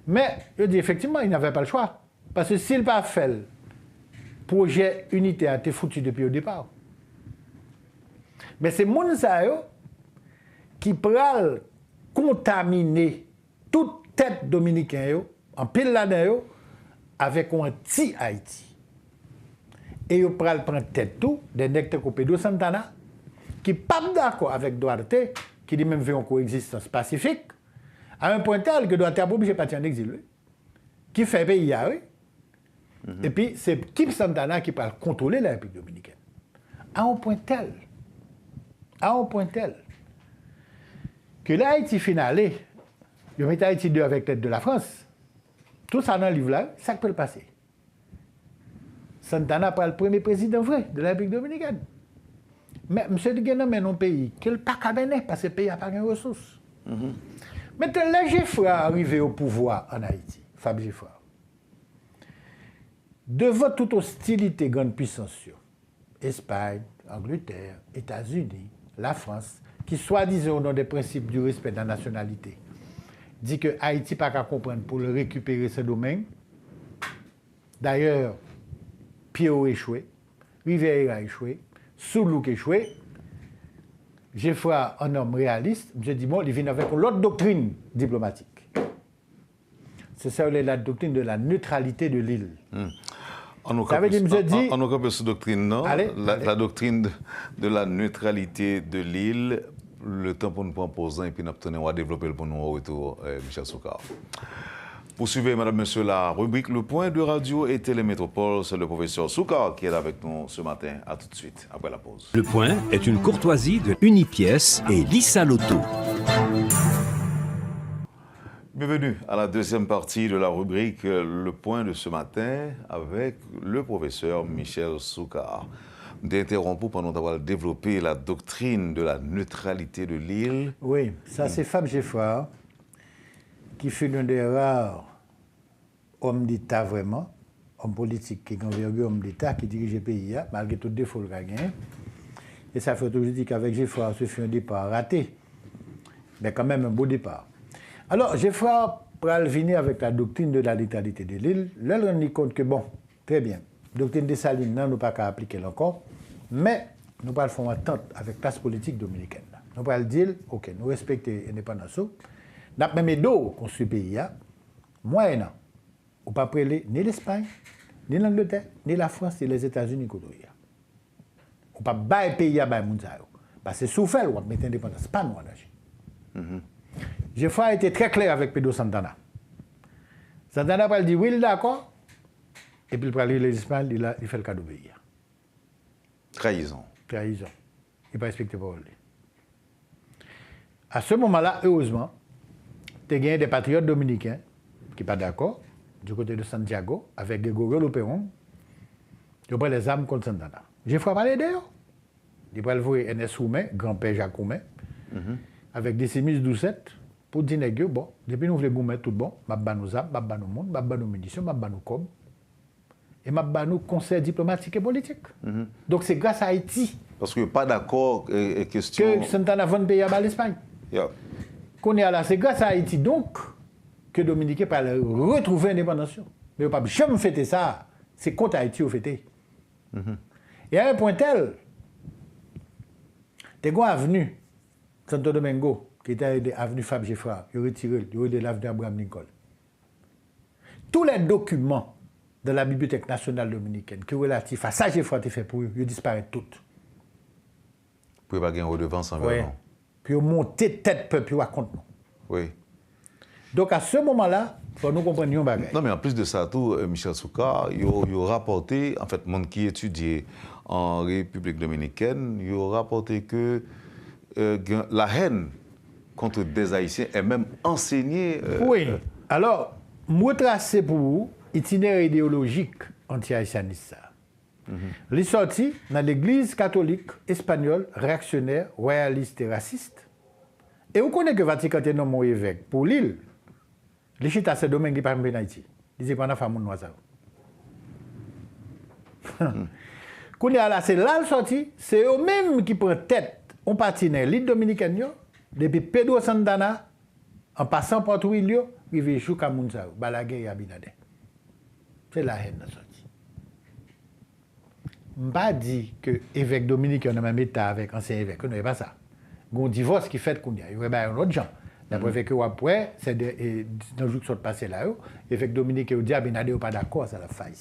Speaker 4: Mais, je dis effectivement, ils n'avaient pas le choix. Parce que s'ils n'ont pas fait le projet unitaire, été foutu depuis le départ. Mais c'est moun sa yo qui pral contaminer toute tête dominicaine en pile l'année avec un anti-Haïti. Et yo pral prendre tête tout des nègres comme Pedro Santana qui pas d'accord avec Duarte qui dit même veut une coexistence pacifique à un point tel que Duarte a obligé de partir en exil. Qui fait pays oui. Et puis c'est Kip Santana qui peut contrôler la République dominicaine. À un point tel que l'Haïti finale, il met Haïti 2 avec tête de la France. Tout ça dans le livre là, ça peut le passer. Santana pas le premier président vrai de la République dominicaine. Mais M. Guénon mène un pays qui n'est pas cabinet parce que le pays n'a pas de ressources. Maintenant, les Giffra arrivé au pouvoir en Haïti, Fab Giffra, devant toute hostilité grande puissance, Espagne, Angleterre, États-Unis, la France, qui soi-disant au nom des principes du respect de la nationalité, dit que Haïti n'a pas qu'à comprendre pour le récupérer ce domaine. D'ailleurs, Pierrot a échoué, Rivera a échoué, Soulouk a échoué. J'ai fait un homme réaliste, je dis bon, il vient avec l'autre doctrine diplomatique. C'est ça la doctrine de la neutralité de l'île.
Speaker 3: Ça veut dire, on a cette doctrine, non? La doctrine de la neutralité de l'île, le temps pour nous prendre posant et puis nous va développer pour nous au retour, Michel Soukar. Poursuivez, madame, monsieur, la rubrique Le Point de Radio et Télémétropole. C'est le professeur Soukar qui est avec nous ce matin. À tout de suite, après la pause.
Speaker 2: Le Point est une courtoisie de Unipièce et Lissa Loto.
Speaker 3: Bienvenue à la deuxième partie de la rubrique Le Point de ce matin avec le professeur Michel Soukar. D'interrompre pendant d'avoir développé la doctrine de la neutralité de l'île.
Speaker 4: Oui, ça c'est Fab Giffard qui fut l'un des rares hommes d'État vraiment, homme politique qui est envergure homme d'État qui dirige le pays, malgré tout défaut le gagné. Et ça fait aujourd'hui qu'avec Giffard, ce fut un départ raté, mais quand même un beau départ. Alors, Giffard pral venir avec la doctrine de la neutralité de l'île. Là, on rend compte que, bon, très bien, doctrine des Salines, non, nous pas qu'à appliquer encore, mais nous pas le faire entente avec la classe politique dominicaine. Nous pas le dire, ok, nous respectons l'indépendance. Nous avons même d'eau construit le pays, moyennant, on ne pas prêler ni l'Espagne, ni l'Angleterre, ni la France, ni les États-Unis. On ne pas bailler le pays à Mounzaïo. Parce que souffert, on va mettre l'indépendance, pas nous en agir. Giffard a été très clair avec Pedro Santana. Santana va dire oui, d'accord. Et puis il va aller l'Espagne, il fait le cas d'obéir.
Speaker 3: Trahison.
Speaker 4: Trahison. Il va respecter parole. À ce moment-là, heureusement, tu as gagné des patriotes dominicains qui ne sont pas d'accord, du côté de Santiago, avec Gregorio Loperon, ils prennent les armes contre Santana. J'ai fait parler d'ailleurs. Ils vont le voir Ernest Roumain, grand-père Jacques Roumain, avec des Simis 12-7, pour dire, bon, depuis nous voulons mettre tout bon, je vais nos armes, je vais nos monde, je vais nos munitions, je vais nos cob, et je vais nos conseils diplomatiques et politiques. Donc c'est grâce à Haïti.
Speaker 3: Parce que pas d'accord, question.
Speaker 4: Que Santana vend pays à l'Espagne.
Speaker 3: Yeah.
Speaker 4: Qu'on est là, c'est grâce à Haïti donc que Dominique peut retrouver l'indépendance. Mais on ne peut jamais fêter ça. C'est contre Haïti au fêté. Et à un point tel, des gars avenue Santo Domingo, qui était avenue Fab Geffra, il a retiré, il a de l'avenue Abraham Lincoln. Tous les documents de la Bibliothèque nationale dominicaine qui sont relatifs à ça, Geffra a fait pour eux, ils disparaissent tous.
Speaker 3: Vous ne pouvez pas gagner redevance envers nous.
Speaker 4: Puis monter tête peuple à contre nous.
Speaker 3: Oui.
Speaker 4: Donc à ce moment-là, il faut nous comprendre un bagage.
Speaker 3: Non, mais en plus de ça, tout, Michel Souka, il a rapporté, en fait, monde qui étudiait en République dominicaine, il a rapporté que la haine contre des Haïtiens est même enseignée.
Speaker 4: Oui. Alors, moi tracé pour vous itinéraire idéologique anti-haïtianiste. Il est sorti dans l'église catholique espagnole, réactionnaire, royaliste et raciste. Et vous connaissez que le Vatican est nommé mon évêque pour l'île. Les chita ce domaine qui parle en Haïti. Ils disent pendant femme noise. Quand là, c'est là le sorti, c'est eux-mêmes qui prennent tête. On partenaire l'île dominicaine, depuis Pedro Santana, en passant par Trujillo, il vient jusqu'à Mounsaou, Balaguer et Abinadé. C'est la haine sortie. Je ne pas dit que l'évêque Dominique est en même état avec l'ancien évêque. Ce n'est pas ça. Il y a un divorce qui fait qu'il y a. Il y a un autre genre. D'après que après, c'est dans le jour qui sont passés là, l'évêque Dominique et dit Abinadé n'est pas d'accord, ça la faille.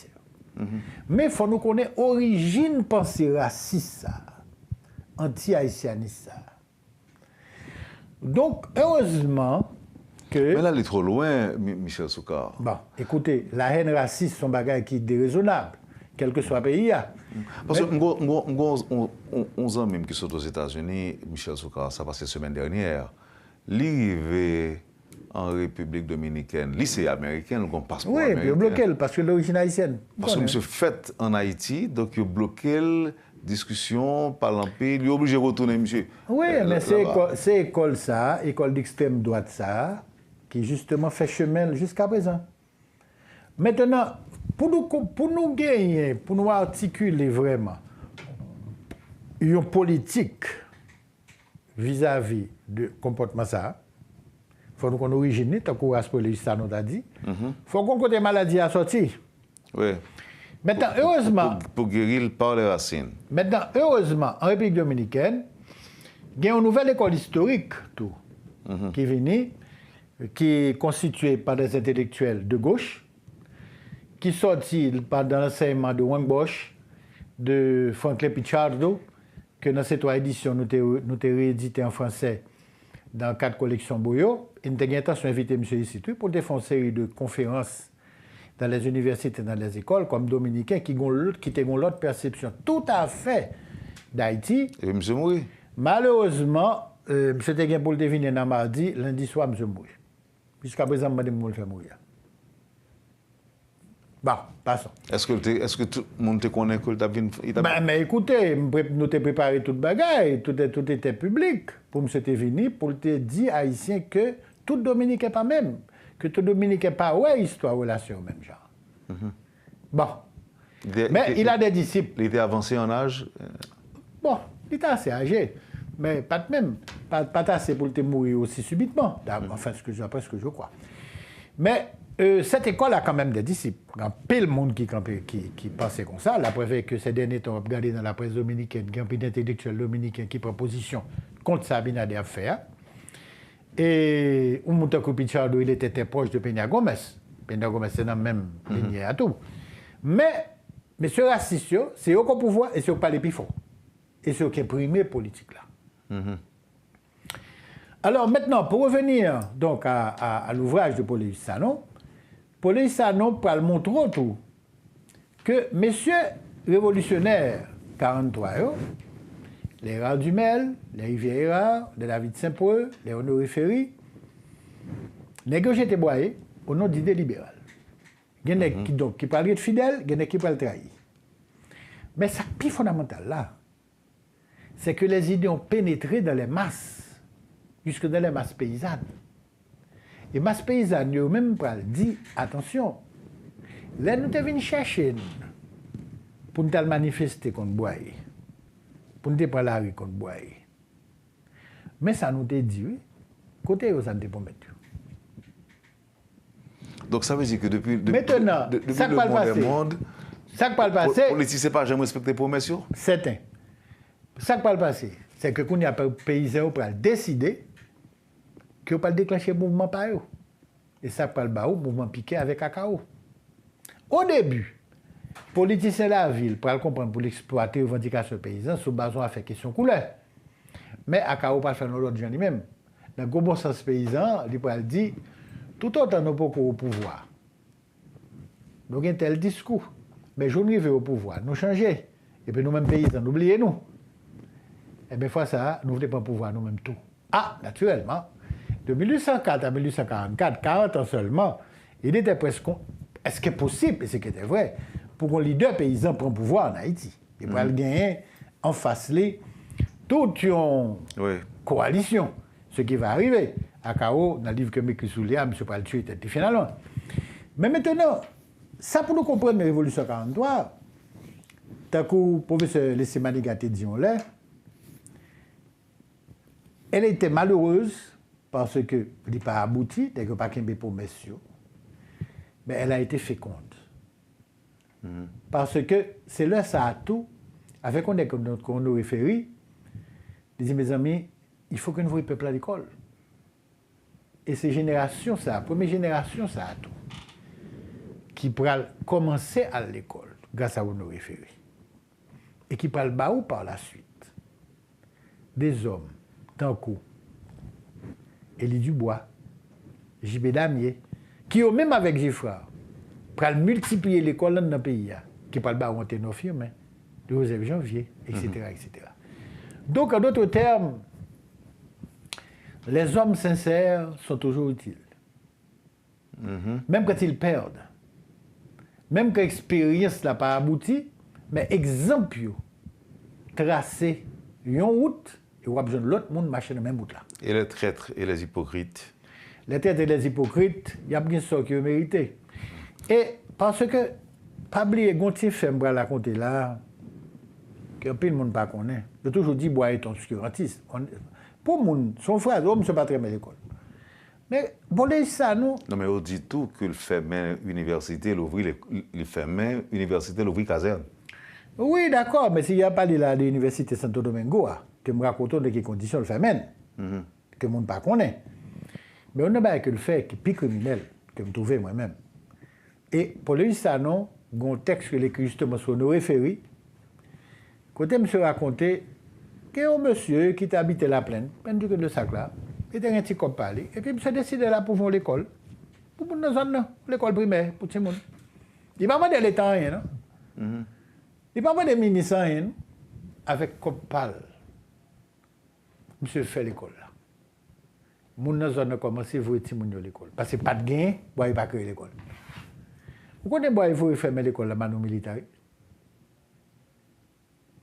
Speaker 4: Mais il faut nous connaître l'origine pensée raciste, anti-haïtianiste. Donc, heureusement que...
Speaker 3: Mais là, il est trop loin, Michel Souka.
Speaker 4: Bon, écoutez, la haine raciste, c'est un bagage qui est déraisonnable, quel que soit le pays.
Speaker 3: Parce que on a même qui sont aux États-Unis, Michel Souka, ça passé la semaine dernière, l'arrivée en République dominicaine, lycée américain, on passeport
Speaker 4: américain. Oui, il a bloqué parce que l'origine haïtienne.
Speaker 3: Parce que monsieur fait en Haïti, donc il a bloqué la discussion, parlant pays, il est obligé de retourner, monsieur.
Speaker 4: Oui, mais c'est école ça, école d'extrême droite ça, qui justement fait chemin jusqu'à présent. Maintenant, pour nous gagner, pour nous articuler vraiment une politique vis-à-vis du comportement ça, il faut qu'on origine, tant qu'on a nous a dit, il faut qu'on ait des maladies à sortir.
Speaker 3: Oui.
Speaker 4: Maintenant, heureusement...
Speaker 3: Pour guérir par les racines.
Speaker 4: Maintenant, heureusement, en République dominicaine, il y a une nouvelle école historique tout, qui est venue, qui est constituée par des intellectuels de gauche, qui sortit dans l'enseignement de Wang Bosch, de Franklin Pichardo, que dans ces 3 éditions, nous avons réédité en français dans 4 collections Boyo. Et nous avons intention d'inviter M. ici pour faire une série de conférences dans les universités, dans les écoles, comme dominicains, qui ont l'autre perception tout à fait d'Haïti.
Speaker 3: Et M. Moui?
Speaker 4: Malheureusement, M. Teguin pour le deviner dans mardi, lundi soir, M. Moui. Jusqu'à présent, je vais le faire mourir. Bon, passons.
Speaker 3: Est-ce que tout le monde te connaît que tu as vu?
Speaker 4: Mais écoutez, nous avons préparé toute bagaille, tout était public pour M. Tevini, pour te dire haïtien que tout Dominique n'est pas même, que tout Dominique n'est pas histoire, relation, même genre. Bon. Mais il a des disciples.
Speaker 3: Il était avancé en âge?
Speaker 4: Bon, il était assez âgé, mais pas de même. Pas assez pour te mourir aussi subitement, enfin, après ce que je crois. Mais cette école a quand même des disciples. Il y a pile de monde qui pensait comme ça. La preuve est que ces derniers temps, regardez dans la presse dominicaine, il y a un peu d'intellectuels dominicains qui prennent position contre Sabina de affaires. Et Umutako Pichardo, il était très proche de Peña Gomez. Peña Gomez, c'est dans le même lignée à tout. Mais ce raciste, c'est eux qui ont le pouvoir et c'est eux qui parlent plus fort. Et c'est eux qui ont primé politique là. Alors maintenant, pour revenir donc à l'ouvrage de Paul Sanon, police ça non pour le montrer tout que messieurs révolutionnaires 43 yo, les Rats du Mel, les Rivière, les David Saint-Preux, les Honoré Ferry, négocier tes boyés au nom d'idée libérale. Il y en a qui parlent de fidèles, il y en a qui parlent de trahir. Mais ce qui est plus fondamental là, c'est que les idées ont pénétré dans les masses, jusque dans les masses paysannes. Et masses paysannes, eux même dit attention, là nous sommes venus chercher pour nous manifester contre Boyer, pour nous prendre la rue contre Boyer. Mais ça nous a dit, oui, côté aux Andes pour mettre.
Speaker 3: Donc ça veut dire que depuis
Speaker 4: maintenant,
Speaker 3: depuis
Speaker 4: ça
Speaker 3: le monde,
Speaker 4: ça qui parle passé,
Speaker 3: les politiciens pas jamais respecté les promesses.
Speaker 4: Certain. Ça qui parle passé, c'est que quand il y a des paysans qui ont décidé qu'ils ne déclencher le mouvement par eux. Et ça qui parle le mouvement piqué avec Cacao. Au début, les politiciens de la ville, pour comprendre, pour exploiter les revendications paysans, sous base à faire question couleur. Mais Cacao pas faire l'autre gens lui-même. Dans le bon sens paysan, il peut dire tout autant nous pas au pouvoir. Nous avons un tel discours. Mais je nous au pouvoir, nous changer. Et puis nous-mêmes paysans, n'oubliez nous. Et bien, fois ça, nous ne voulons pas pouvoir nous-mêmes tout. Ah, naturellement, de 1804 à 1844, 40 ans seulement, il était presque. Est-ce que c'est possible, et c'est ce qui était vrai, pour qu'un leader paysan prenne pouvoir en Haïti? Et pour le gagner en face les toute une coalition. Ce qui va arriver. À Kao, dans le livre que m'écrit Soulia, M. Paltieu était finalement. Mais maintenant, ça pour nous comprendre la Révolution 43, tant que le professeur Lessemani Gaté disons-le, elle était malheureuse parce que elle n'a pas abouti, elle n'a pas qu'un pour messieurs, mais elle a été féconde. Parce que c'est là ça a tout, avec qu'on nous référit, il dit mes amis, il faut que nous voyons le peuple à l'école. Et ces générations, ça, la première génération, ça a tout, qui pourra commencer à l'école grâce à Honoré Ferry. Et qui parle baou par la suite. Des hommes, tant que Élie Dubois, J.B. Damier, qui, même avec Giffard, pourra multiplier l'école dans le pays, qui parle baou en ténofie, mais de Joseph Janvier, etc., etc. Donc, en d'autres termes, les hommes sincères sont toujours utiles. Même quand ils perdent. Même quand l'expérience n'a pas abouti, mais exemple, tracer une route, et on a besoin de l'autre monde marcher dans la même route là.
Speaker 3: Et les traîtres et les hypocrites?
Speaker 4: Les traîtres et les hypocrites, il y a bien ça qui est mérité. Et parce que, pas oublier, Gontier fait me raconter là, que peu de monde ne connaît. Je toujours dit, bois est un obscurantiste. Pour mon, son frère, l'homme ne se pas très bien à l'école. Mais pour les ça, nous.
Speaker 3: Non, mais on dit tout que le fermer université, l'ouvrir, le fermer université, l'ouvrir caserne.
Speaker 4: Oui, d'accord, mais s'il n'y a pas de l'université Santo Domingo, que me raconte de quelles conditions le fermer, que le monde ne connaît. Mais on n'a pas que le fait qui est plus criminel, que je trouve moi-même. Et pour les ça, non, il y a un texte que l'écrit justement sur Honoré Ferry, côté me raconter qu'il y a un monsieur qui habitait la plaine, du que de sac là, il était un petit cop parler, et puis il s'est décidé là pour voir l'école, pour dans zone l'école primaire, pour tout le monde. Il ne va pas de l'état rien, non? Il ne va pas de ministre rien, avec cop parle. Monsieur fait l'école là. Moun dans zone a commencé à voir tout le monde l'école. Parce que pas de gain, il ne va pas créer l'école. Vous connaissez, il faut fermer l'école, la mano militaire.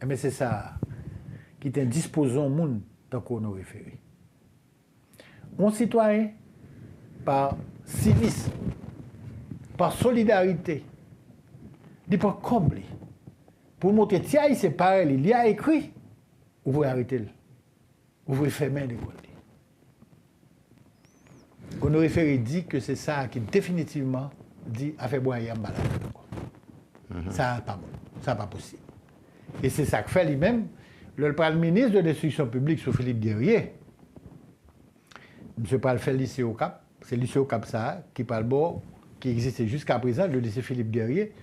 Speaker 4: Mais c'est ça qui est indisposant au monde tant qu'on nous réfère. Un citoyen, par civisme, par solidarité, il peut combler. Pour montrer, tiens, c'est pareil, il y a écrit, vous pouvez arrêter, vous pouvez fermer l'école. On nous réfère dit que c'est ça qui définitivement dit à faire boire un malade. Ça n'est pas bon, ça n'est pas possible. Et c'est ça que fait lui-même le ministre de l'Instruction publique, sur Philippe Guerrier. M. Paul fait le lycée au Cap. C'est le lycée au Cap ça, qui parle bon, qui existait jusqu'à présent, le lycée Philippe Guerrier,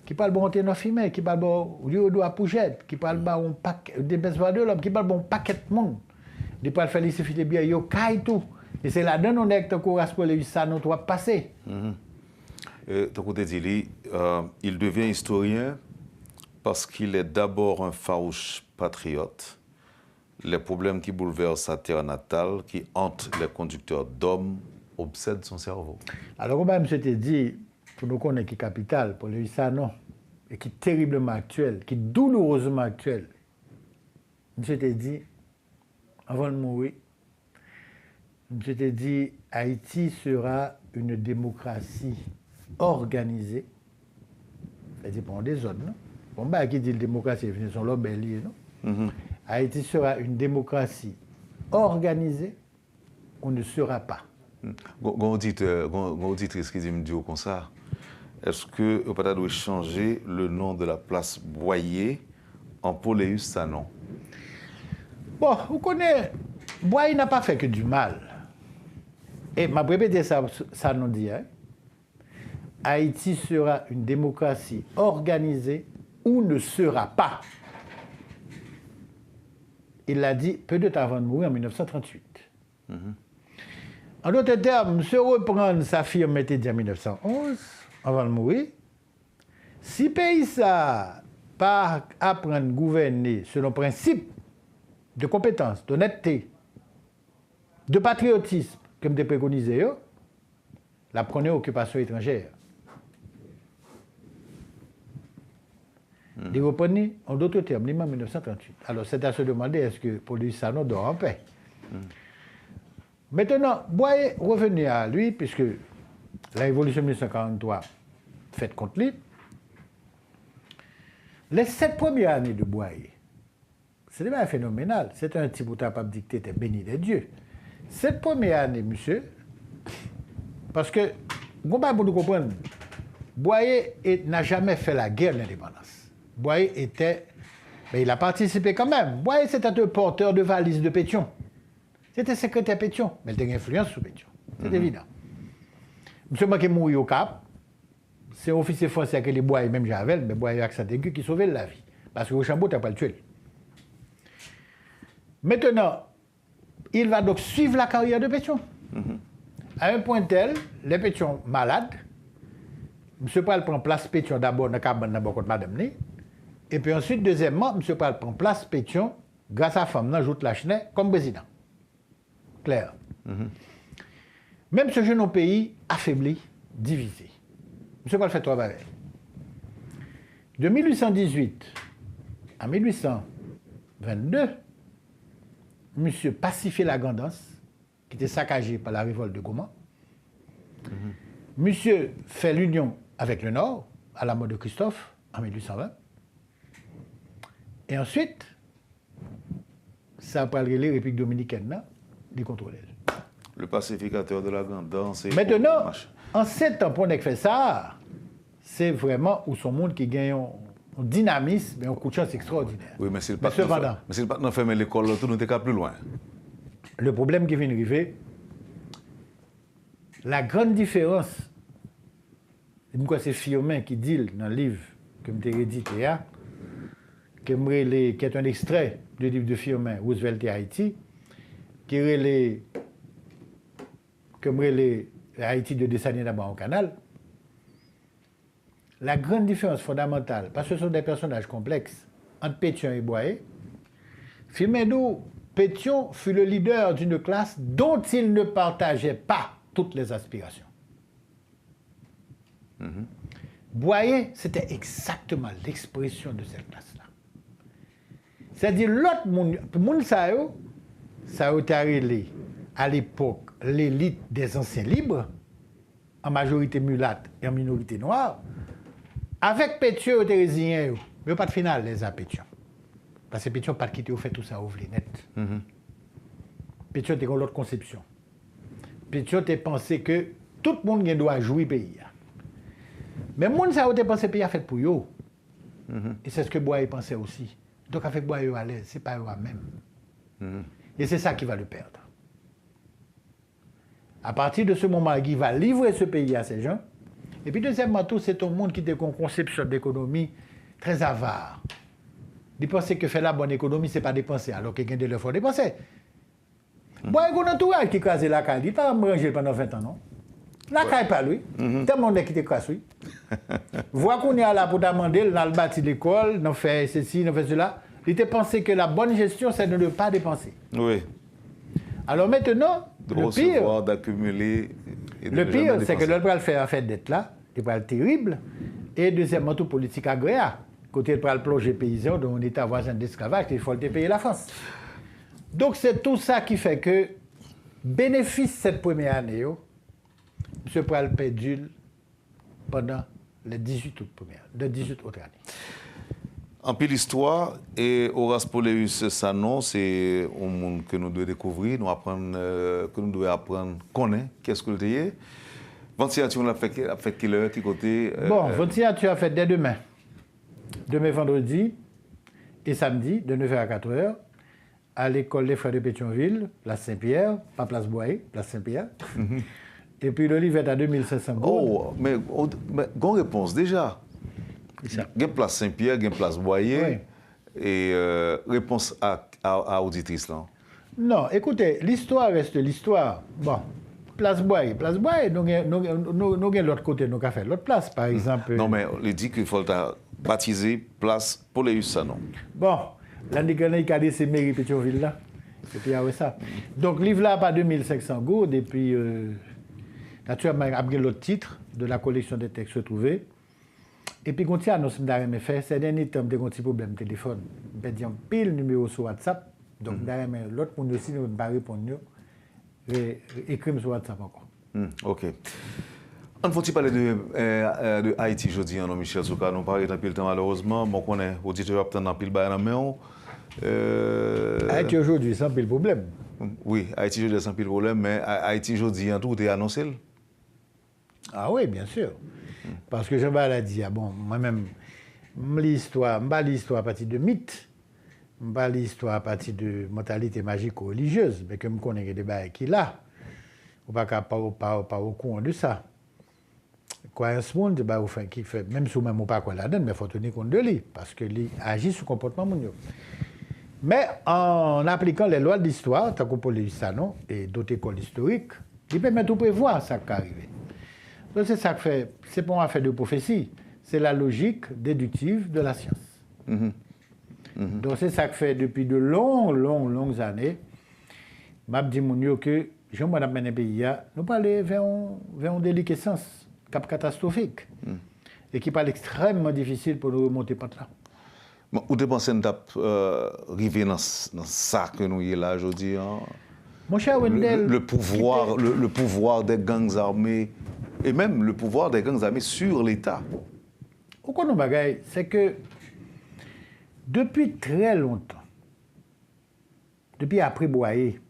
Speaker 4: qui parle bon en fumée, qui parle bon Léodo à Pougette, qui parle bon des besoins de l'homme, qui parle bon paquet de monde. Il parle faire le lycée Philippe Guerrier, il caille tout. Et c'est là-dedans qu'on est encore à ce que ça nous doit passer.
Speaker 3: Ton côté dit, il devient historien parce qu'il est d'abord un farouche patriote. Les problèmes qui bouleversent sa terre natale, qui hantent les conducteurs d'hommes, obsèdent son cerveau.
Speaker 4: Alors, comme je t'ai dit, pour nous connaître qui est capital, pour lui, ça non, et qui est terriblement actuel, qui est douloureusement actuel, je t'ai dit, avant de mourir, je t'ai dit, Haïti sera une démocratie organisée. Ça dépend des zones, non? Bon, bah, qui dit la démocratie, c'est son lobby, non? Haïti sera une démocratie organisée, on ne sera pas.
Speaker 3: Auditrice qui dit me dit comme ça, est-ce que vous peut-être changer le nom de la place Boyer en Pauléus Sanon?
Speaker 4: Bon, vous connaissez, Boyer n'a pas fait que du mal. Et m'a répété ça nous dit, hein? Haïti sera une démocratie organisée ou ne sera pas. Il l'a dit peu de temps avant de mourir en 1938. En d'autres termes, M. reprend sa firme était dit en 1911, avant de mourir. Si le pays ça pas apprendre à gouverner selon principe de compétence, d'honnêteté, de patriotisme, comme des préconisé, la première occupation étrangère. Ils reprenaient, en d'autres termes, en 1938. Alors, c'est à se demander, est-ce que Pauléus Sanon dort en paix? Maintenant, Boyer revenait à lui, puisque la révolution de 1943 faite contre lui. Les 7 premières années de Boyer, c'était pas phénoménal. C'était un type où tu n'as pas dicté, était béni des dieux. 7 premières années, monsieur, parce que, pour nous comprendre, Boyer n'a jamais fait la guerre de l'indépendance. Boyer était, mais il a participé quand même. Boyer, c'était un porteur de valises de Pétion. C'était secrétaire Pétion, mais il avait une influence sur Pétion. C'est évident. Monsieur qui est mort au Cap, c'est un officier français qui est Boyer, même Javel, mais Boyer avec sa aigu qui sauvait la vie. Parce que Rochambeau n'a pas le tué. Maintenant, il va donc suivre la carrière de Pétion. À un point tel, les Pétion malades, M. Pral prend place Pétion d'abord dans le cabane d'abord contre Madame Né. Et puis ensuite, deuxièmement, M. Pral prend place Pétion grâce à la femme, dans Joute Lachenay, comme président. Clair. Même ce jeune pays affaibli, divisé. M. Pral fait travail. De 1818 à 1822, M. pacifiait la Gandance, qui était saccagée par la révolte de Goma. Monsieur fait l'union avec le Nord, à la mort de Christophe, en 1820. Et ensuite, ça a parlé les République dominicaine, les contrôler.
Speaker 3: Le pacificateur de la Gandance.
Speaker 4: Maintenant, en 7 ans, pour qu'on fait ça, c'est vraiment où son monde qui gagne un dynamisme et un coup de chance extraordinaire.
Speaker 3: Oui, mais si le partenaire ferme l'école, tout nous était plus loin.
Speaker 4: Le problème qui vient d'arriver, la grande différence, c'est Firmin qui dit dans le livre que je t'ai édité, qui est un extrait du livre de Firmin, Roosevelt et Haïti, qui est Haïti de Dessanier d'abord au canal. La grande différence fondamentale, parce que ce sont des personnages complexes, entre Pétion et Boyer, Firmin dit Pétion fut le leader d'une classe dont il ne partageait pas toutes les aspirations. Boyer, c'était exactement l'expression de cette classe-là. C'est-à-dire, l'autre monde, ça a été à l'époque l'élite des anciens libres, en majorité mulatte et en minorité noire. Avec Pétion, il était mais pas de finale, les a Pétion. Parce que Pétion n'a pas quitté, fait tout ça, ouvre net. Pétion était dans l'autre conception. Pétion a pensé que tout le monde doit jouer le pays. Mais le monde a pensé que le pays a fait pour eux. Et c'est ce que Boyer pensait aussi. Donc, avec Boyer à l'aise, ce n'est pas eux même. Et c'est ça qui va le perdre. À partir de ce moment, il va livrer ce pays à ces gens. Et puis, deuxièmement, tout, c'est un monde qui a une conception d'économie très avare. Il pensait que faire la bonne économie, ce n'est pas dépenser, alors que quelqu'un de l'effort dépenser. Boyer a un entourage qui crase la caille. Il ne va pas manger pendant 20 ans, non? La caille pas lui. Tellement de qui te casse, oui. Vois qu'on est là pour demander, dans le bâti l'école, nous fait ceci, nous fait cela. Il était pensé que la bonne gestion, c'est de ne pas dépenser.
Speaker 3: Oui.
Speaker 4: Alors maintenant,
Speaker 3: De
Speaker 4: le
Speaker 3: recevoir,
Speaker 4: pire,
Speaker 3: d'accumuler. Et de
Speaker 4: le
Speaker 3: ne
Speaker 4: pire,
Speaker 3: jamais
Speaker 4: c'est que
Speaker 3: dépenser.
Speaker 4: l'autre va le faire en fait d'être là, il va le terrible. Et deuxièmement, tout politique agréable. Côté il va le plonger paysan dans un état voisin d'esclavage, il faut le payer la France. Donc c'est tout ça qui fait que, bénéfice cette première année, M. Pral perdu pendant les 18 autres années.
Speaker 3: En pile histoire, et Horace Poléus Sanon, c'est un monde que nous devons découvrir, que nous devons apprendre, connaître, qu'est-ce que le est. Ventilation a fait quelle heure, qui côté
Speaker 4: Bon, ventilation a fait dès demain. Demain vendredi et samedi, de 9h à 4h, à l'école des Frères de Pétionville, place Saint-Pierre, pas place Boyer, place Saint-Pierre. Et puis le livre est à 2500 gourdes.
Speaker 3: Oh, mais bonne réponse déjà.
Speaker 4: Ça.
Speaker 3: Il y a place Saint-Pierre, il y a place Boyer,
Speaker 4: Oui.
Speaker 3: et réponse à auditrice là.
Speaker 4: Non, écoutez, l'histoire reste l'histoire. Bon, place Boyer, nous avons l'autre côté, nous avons fait l'autre place, par exemple.
Speaker 3: Non, mais il dit qu'il faut baptiser place Poléus Sanon.
Speaker 4: Bon, l'année dernière, c'est mairie Pétionville là. Et puis, ah ouais, ça. Donc, livre là, pas 2500 gourdes. Et puis, naturellement, il y a l'autre titre de la collection des textes retrouvés. Et puis, quand il y a nos fait, ces derniers temps, des petits problèmes de téléphone. Je vais dire pile numéro sur WhatsApp. Donc, l'autre monde aussi, nous ne pas répondre. Écrire sur WhatsApp encore.
Speaker 3: Ok. On faut-il parler de Haïti aujourd'hui, non, Michel Souka? Nous parlons depuis le temps, malheureusement. Bon, on est auditeur dans pile bail dans la main.
Speaker 4: Haïti aujourd'hui, sans pile problème.
Speaker 3: Oui, Haïti aujourd'hui, sans pile problème, mais Haïti aujourd'hui, en tout, est annoncé?
Speaker 4: Ah oui, bien sûr. Parce que Jean-Baptiste a dit, bon, moi-même, je ne pas l'histoire à partir de mythes, je ne pas l'histoire à partir de mentalité magique ou religieuse, mais que je connais des bails qui là. On ne peut pas au courant de ça. Quoi, ce monde, qui fait, même si on ne pas quoi là-dedans, mais il faut tenir compte de lui, parce qu'il agit sur le comportement mondial. Mais en appliquant les lois de l'histoire, tant qu'on peut les Sanon et d'autres écoles historiques, il permet de prévoir ça qui va arriver. Donc c'est ça que fait, c'est pas une affaire de prophétie, c'est la logique déductive de la science. Donc c'est ça que fait depuis de longues années, m'a dit mon que Jean-Madame Mené pays, nous parlons vers une déliquescence catastrophique et qui parle extrêmement difficile pour nous remonter par là.
Speaker 3: Bon, vous pensez que arriver dans ça que nous y là aujourd'hui?
Speaker 4: Mon cher Wendell,
Speaker 3: le pouvoir des gangs armés et même le pouvoir des gangs armés sur l'État.
Speaker 4: Au qu'on bagaille, c'est que depuis très longtemps, depuis après Boyer,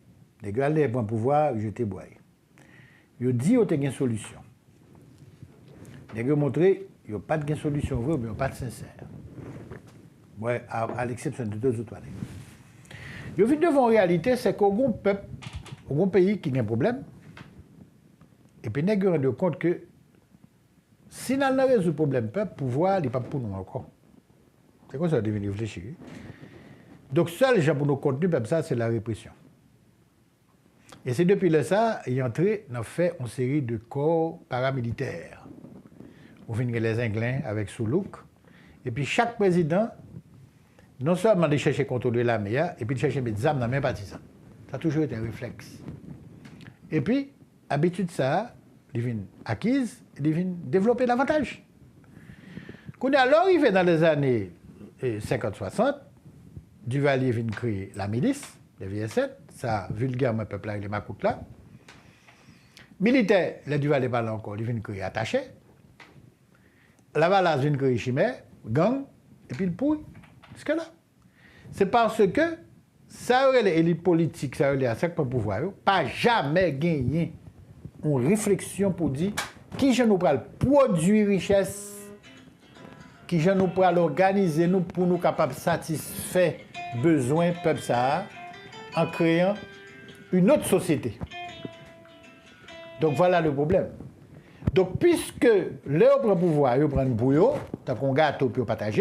Speaker 4: les gars allaient prendre pouvoir, jeter Boyer. Ils dit qu'ils ont une solution. Les gars ont montré qu'ils n'ont pas de solution vraie, mais ils n'ont pas de sincère. Ouais, à l'exception de 2 autres années. Ils vivent devant la réalité, c'est qu'au grand peuple, au grand pays qui a un problème, et puis ils se rendent compte que si nous avons résolu le problème peuple, pouvoir n'est pas pour nous encore. C'est comme ça qu'on devient réfléchir. Donc, seul gens pour nous contenir, ça, c'est la répression. Et c'est depuis ça, il est entré dans fait une série de corps paramilitaires. On finit les Anglais avec Soulouk. Et puis, chaque président, non seulement de chercher à contrôler l'armée, et puis de chercher à mettre des armes dans les partisans. Ça a toujours été un réflexe. Et puis, habitude ça, il vient acquise, il vient développer davantage. Quand on est alors arrivé dans les années 50-60, Duvalier vient créer la milice, le VS7, ça vulgairement peuple avec les macoutes là. Militaire, les Duvalier parlent encore, il vient créer attaché. La Valasse vient créer chimère, gang, et puis le pouille. C'est là. C'est parce que ça l'élite politique, ça à chaque pouvoir, pas jamais gagné une réflexion pour dire qui je nous parle produire richesse, qui je nous parle organiser nous pour nous capables de satisfaire besoins peuple ça en créant une autre société. Donc voilà le problème. Donc puisque leur prend pouvoir, ils prennent bouillon, tant qu'on gâteau puis on partage,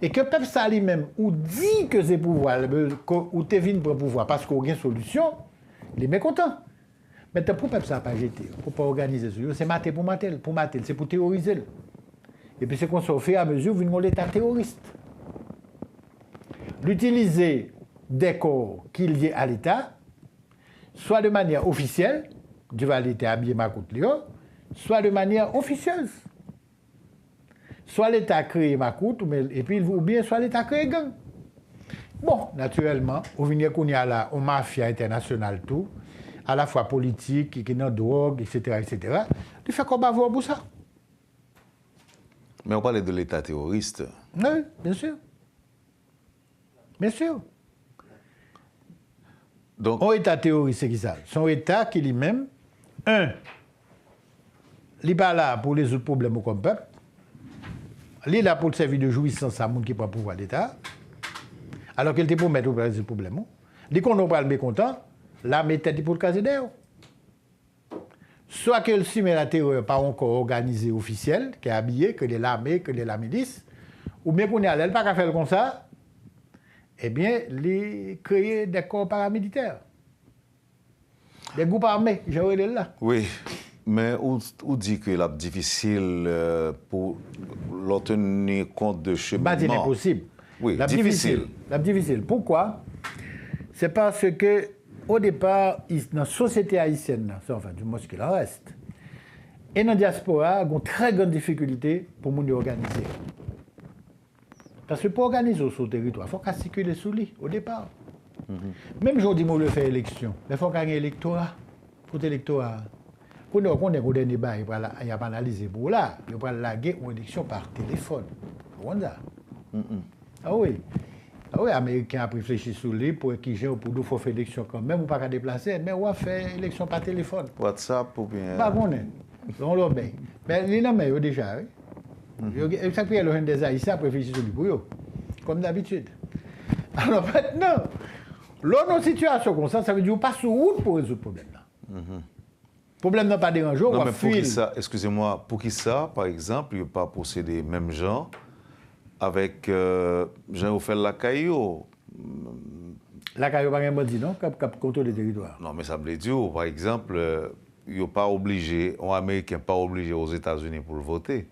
Speaker 4: et que le peuple ça lui-même ou dit que c'est pouvoir ou te vient pour pouvoir parce qu'on a une solution, il est mécontent. Maintenant, pour ne pas jeter, pour ne pas organiser ça, c'est mater, c'est pour théoriser. Et puis c'est qu'on se fait à mesure, vous avez l'État terroriste. L'utiliser des corps qui liés à l'État, soit de manière officielle, du va l'État habiller ma coute, soit de manière officieuse. Soit l'État crée ma coute, et puis ou bien soit l'État crée gang. Bon, naturellement, au venir qu'on y a là, au mafia internationale tout, à la fois politique, qui est dans la drogue, etc., il fait combat pour ça.
Speaker 3: Mais on parlait de l'État terroriste.
Speaker 4: Oui, bien sûr. Bien sûr.
Speaker 3: Donc,
Speaker 4: un État terroriste, c'est qui ça? Son État qui lui-même, il n'est pas là pour résoudre problèmes comme peuple. Il est là pour servir de jouissance à monde qui prend le pouvoir d'État. Alors qu'il était pour mettre au résoudre le problème. Dès qu'on n'a pas le mécontent, là, met tête pour le caser d'ailleurs. Soit qu'elle s'y met la terreur par un corps organisé officiel, qui est habillé, que de l'armée, que de la milice, ou bien qu'on est à l'aile, pas qu'à faire comme ça, eh bien, les créer des corps paramilitaires. Des groupes armés, j'ai là.
Speaker 3: oui, mais on dit que c'est difficile pour tenir compte de cheminement.
Speaker 4: Bah, c'est impossible.
Speaker 3: Oui,
Speaker 4: difficile. Difficile. Pourquoi? C'est parce que, au départ, dans la société haïtienne, enfin, du moins ce qu'il en reste, et dans la diaspora, il y a une très grande difficulté pour nous organiser. Parce que pour organiser sur le territoire, il faut qu'on circule sous lui, au départ. Même si on dit que je fais élection, il faut qu'il y ait un électorat. Pour l'électorat. Quand on est au dernier débat, il n'y a pas analysé pour là, il va laguer une élection par téléphone. Vous comprenez ça? Ah oui. Ah oui, les Américains ont réfléchi sur lui pour qui j'ai pour nous faire élection quand même, ou pas qu'à déplacer, mais on va faire élection par téléphone.
Speaker 3: WhatsApp ou bien.
Speaker 4: Pas qu'on est. On l'a bien. Mais les noms, déjà, oui. Chaque fois, il y a des Haïtiens qui réfléchissent sur lui pour eux. Comme d'habitude. Alors maintenant, l'autre situation comme ça veut dire qu'on passe sur route pour résoudre le problème. Le problème n'a pas dérangé, on va
Speaker 3: mais pour
Speaker 4: fuir.
Speaker 3: qui ça, excusez-moi, pour qui ça, par exemple, il n'y a pas procédé même gens avec Jean Ophel Lakayo.
Speaker 4: Lakayo n'a pas dit non, cap contrôle le territoire.
Speaker 3: Non, mais ça veut dire, par exemple, il n'est pas obligé, un Américain n'est pas obligé aux États-Unis pour le voter.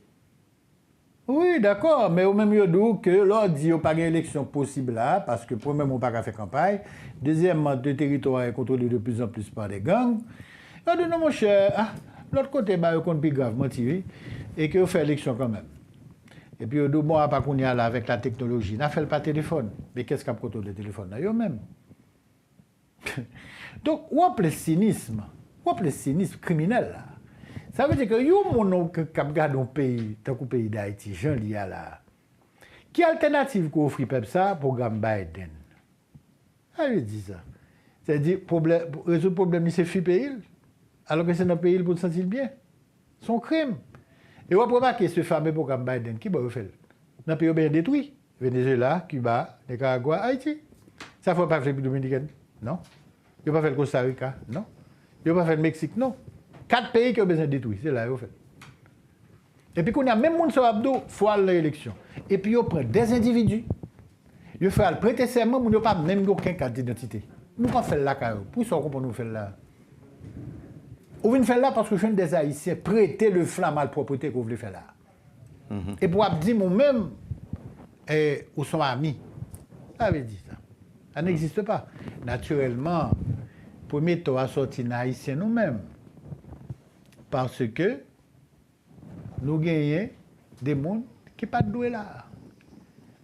Speaker 4: Oui, d'accord, mais au même temps que l'on dit qu'il n'y a pas d'élection possible là, parce que premièrement, on n'a pas fait campagne. Deuxièmement, le territoire est contrôlé de plus en plus par des gangs. On dit non, mon cher, l'autre côté, il compte plus gravement tiré, et qu'on fait l'élection quand même. Et puis, on dit, bon, pas qu'on y a là avec la technologie, on n'a fait pas téléphone. Mais qu'est-ce qu'on contrôle le téléphone là, eux-mêmes. Donc, où est le cynisme? Où est le cynisme criminel là? Ça veut dire que yo mon qui regarde un pays, tant que pays d'Haïti, Jean Lia là. Qui alternative qu'on offre peuple ça programme Biden? Ah, je dis ça. C'est-à-dire résoudre le problème c'est fuir pays alors que c'est dans le pays pour se sentir bien. Son crime. Et on remarque ce fameux programme Biden qui va faire dans le pays bien détruit. Venezuela, Cuba, Nicaragua, Haïti. Ça ne faut pas faire la République dominicaine? Non. Il ne faut pas faire le Costa Rica? Non. Il ne faut pas faire le Mexique? Non. 4 pays qui ont besoin de détruire, c'est là qu'ils ont fait. Et puis, quand on a même monde sur Abdo, il faut aller à l'élection. Et puis, on prend des individus, il faut prêter serment, mais il n'y a pas même aucun carte d'identité. Nous ne pouvons pas faire là, pour ça, on nous faire là. On veut faire là parce que je suis des Haïtiens, prêter le flamme à la propriété qu'on veut faire là. Et pour dire moi-même, où sont amis. Ça veut dire ça. Ça n'existe pas. Naturellement, premier temps à sortir les Haïtiens nous-mêmes. Parce que nous gagnons des mondes qui ne sont pas doués là.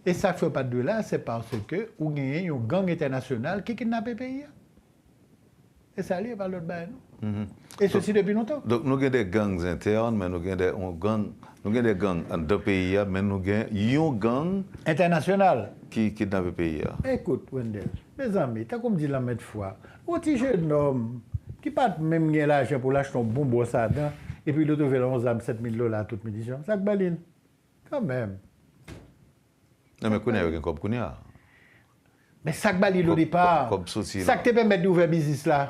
Speaker 4: Et ça ne fait pas de là, c'est parce que nous gagnons une gang internationale qui kidnappe le pays. Et ça lié par l'autre bain. Et ceci depuis longtemps.
Speaker 3: Donc nous avons des gangs internes, mais nous avons des gangs en deux pays, mais nous avons une gang
Speaker 4: international
Speaker 3: qui kidnappe le pays.
Speaker 4: Écoute, Wendell, mes amis, tu as comme dit la même fois, un petit jeune homme qui n'a pas même l'argent pour l'acheter un bon boss à dents, et puis l'autre fait 11 ans, 7 000 $ toute médiation. Ça baline. Quand même.
Speaker 3: Non, mais connaît avec un cop connaît.
Speaker 4: Mais ça baline au départ. Ça te permet d'ouvrir business là.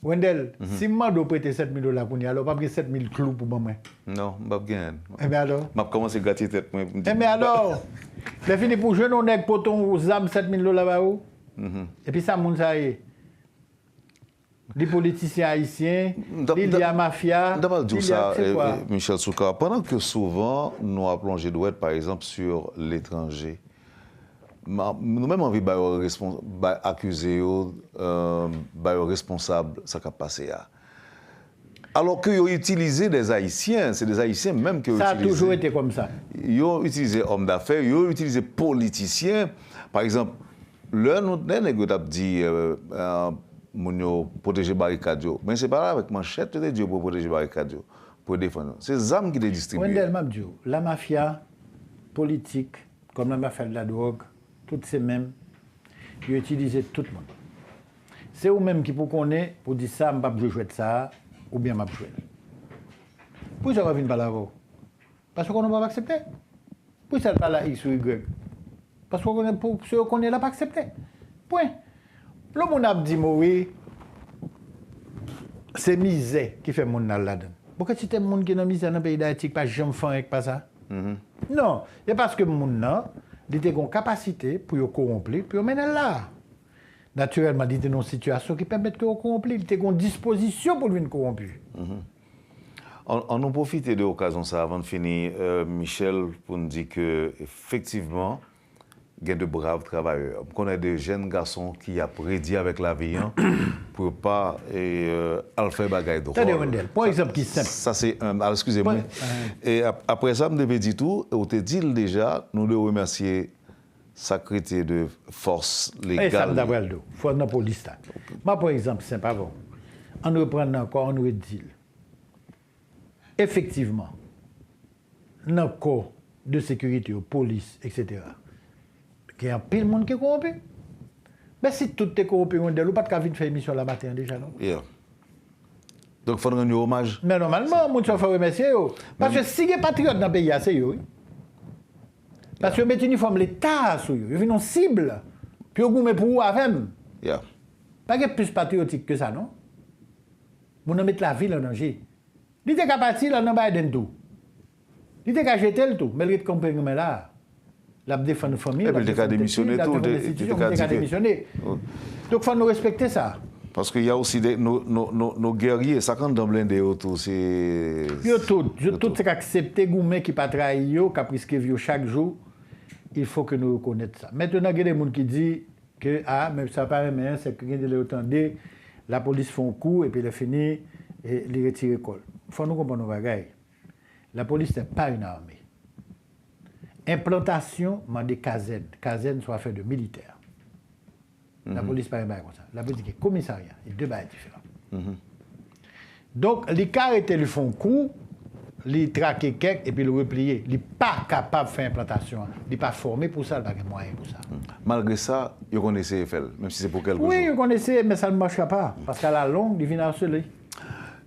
Speaker 4: Wendell, si je dois prêter 7 000 $, alors je ne vais pas 7 000 clous pour moi.
Speaker 3: Non, je ne vais pas gagner.
Speaker 4: Eh bien alors?
Speaker 3: Je vais commencer à gâter tête.
Speaker 4: Eh bien alors? Je finis pour jouer un pour ton ZAM 7 000 $. Et puis ça, mon ça y est. Les politiciens haïtiens, il y a mafia.
Speaker 3: D'abord, dire
Speaker 4: il y a-
Speaker 3: ça,
Speaker 4: c'est quoi?
Speaker 3: Michel Soukar, pendant que souvent, nous avons plongé douette, par exemple, sur l'étranger, nous-mêmes, on veut accuser, responsable, ça qui a passé là. Alors qu'ils ont utilisé des Haïtiens, c'est des Haïtiens même qui ont
Speaker 4: Ça a
Speaker 3: utilisé.
Speaker 4: toujours été comme ça.
Speaker 3: Ils ont utilisé hommes d'affaires, ils ont utilisé politiciens. Par exemple, l'un nous a dit moun protéger barricade, mais c'est pas là avec manchette de Dieu pour protéger barricade, pour défendre. C'est les armes qui les distribuent.
Speaker 4: Wendell Mabdio, la mafia politique, comme la mafia de la drogue, toutes ces mêmes, ils ont utilisé tout le monde. C'est eux-mêmes qui pour connaître, pour dire ça, je ne vais pas jouer de ça, ou bien je vais jouer. Pourquoi ça va venir par là? Parce qu'on ne va pas accepter. Pourquoi ça va la X ou Y? Parce qu'on ne l'a pas accepté. Point. Le monde a dit, oui, c'est misère qui fait mon là-dedans. Pourquoi si tu es un monde qui est dans misère dans le pays d'Haïti, pas jamais faire avec pas ça? Non, c'est parce que mon là, il a une capacité pour le corrompre, pour le mener là. Naturellement, il est dans une situation qui permet de le corrompre, il a une disposition pour lui corrompu.
Speaker 3: On a profité de l'occasion ça avant de finir, Michel, pour nous dire qu'effectivement, il y a de braves travailleurs. On connaît des jeunes garçons qui ont prédit avec la vie pour ne pas faire bagaille drôle.
Speaker 4: Attendez, Wendell, pour exemple qui est simple.
Speaker 3: Ça, c'est un. Alors, excusez-moi. Et après ça, je devais dire tout. On te dit déjà, nous devons remercier Sacré de force légale.
Speaker 4: Et ça, d'abord, il faut la police. Moi, par exemple, c'est pas bon. On reprend encore, on redit. Effectivement, dans le corps de sécurité, police, etc., il y a un pile de monde qui est corrompu. Mais si tout est corrompu, on ne peut pas vite faire émission la matin déjà, non?
Speaker 3: Yeah. Donc, il faut rendre hommage.
Speaker 4: Mais normalement, on faut remercier. Parce que si il y a des patriotes dans le pays, c'est eux. Parce que mettre uniforme l'État sur eux, ils viennent en cible, puis ils goûtent pour eux avec eux.
Speaker 3: Yeah.
Speaker 4: Pas que plus patriotique que ça, non? On mettre la ville en danger. Il était qu'à partir là, dans Biden tout. Il était qu'à jeter le tout, mais il compagnon là. La défense de famille.
Speaker 3: Et puis il était qu'à démissionner tout.
Speaker 4: Il était qu'à démissionner. Donc il faut nous respecter ça.
Speaker 3: Parce qu'il y a aussi nos guerriers, ça quand dans blindé autour, c'est.
Speaker 4: Tout c'est qu'accepter Goumet qui pas trahir, qui a prescrit chaque jour. Il faut que nous reconnaissions ça. Maintenant, il y a des gens qui disent que mais ça paraît bien, c'est que les entendent, la police fait un coup et puis elle finit et les retire l'école. Il faut nous comprendre nos bagailles. La police n'est pas une armée. Implantation des casernes. Casernes sont affaires de militaires. La police n'est pas comme ça. La police est commissariat. Il y a deux bails différents. Donc, les cas étaient le font coup, les traquer quelques et puis le replier. Il n'est pas capable de faire implantation. Il n'est pas formé pour ça, il n'a pas de moyens pour ça.
Speaker 3: Malgré ça, il connaissait EFL, même si c'est pour quelques jours.
Speaker 4: Oui, il connaissait, mais ça ne marchera pas. Parce qu'à la longue, il vient harceler.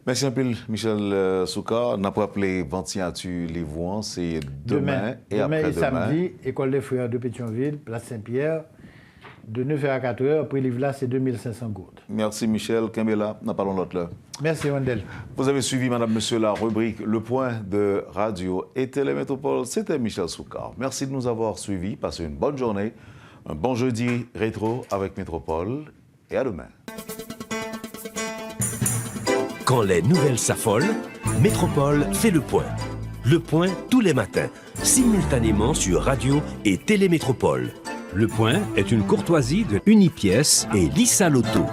Speaker 3: Merci un peu, Michel Soukar. On n'a pas appelé Ventiatu Livouan, c'est demain et après-demain.
Speaker 4: Samedi, École des Frères de Pétionville, Place Saint-Pierre, de 9h à 4h. Prix livre là, c'est 2500 gouttes.
Speaker 3: Merci Michel. Kembela, nous parlons l'autre là.
Speaker 4: Merci Wendell.
Speaker 3: Vous avez suivi, madame, monsieur, la rubrique Le Point de Radio et Télémétropole. C'était Michel Soukar. Merci de nous avoir suivis. Passez une bonne journée. Un bon jeudi rétro avec Métropole. Et à demain.
Speaker 1: Quand les nouvelles s'affolent, Métropole fait le point. Le point tous les matins, simultanément sur Radio et Télémétropole.
Speaker 2: Le Point est une courtoisie de Unipièce et Lissa Loto.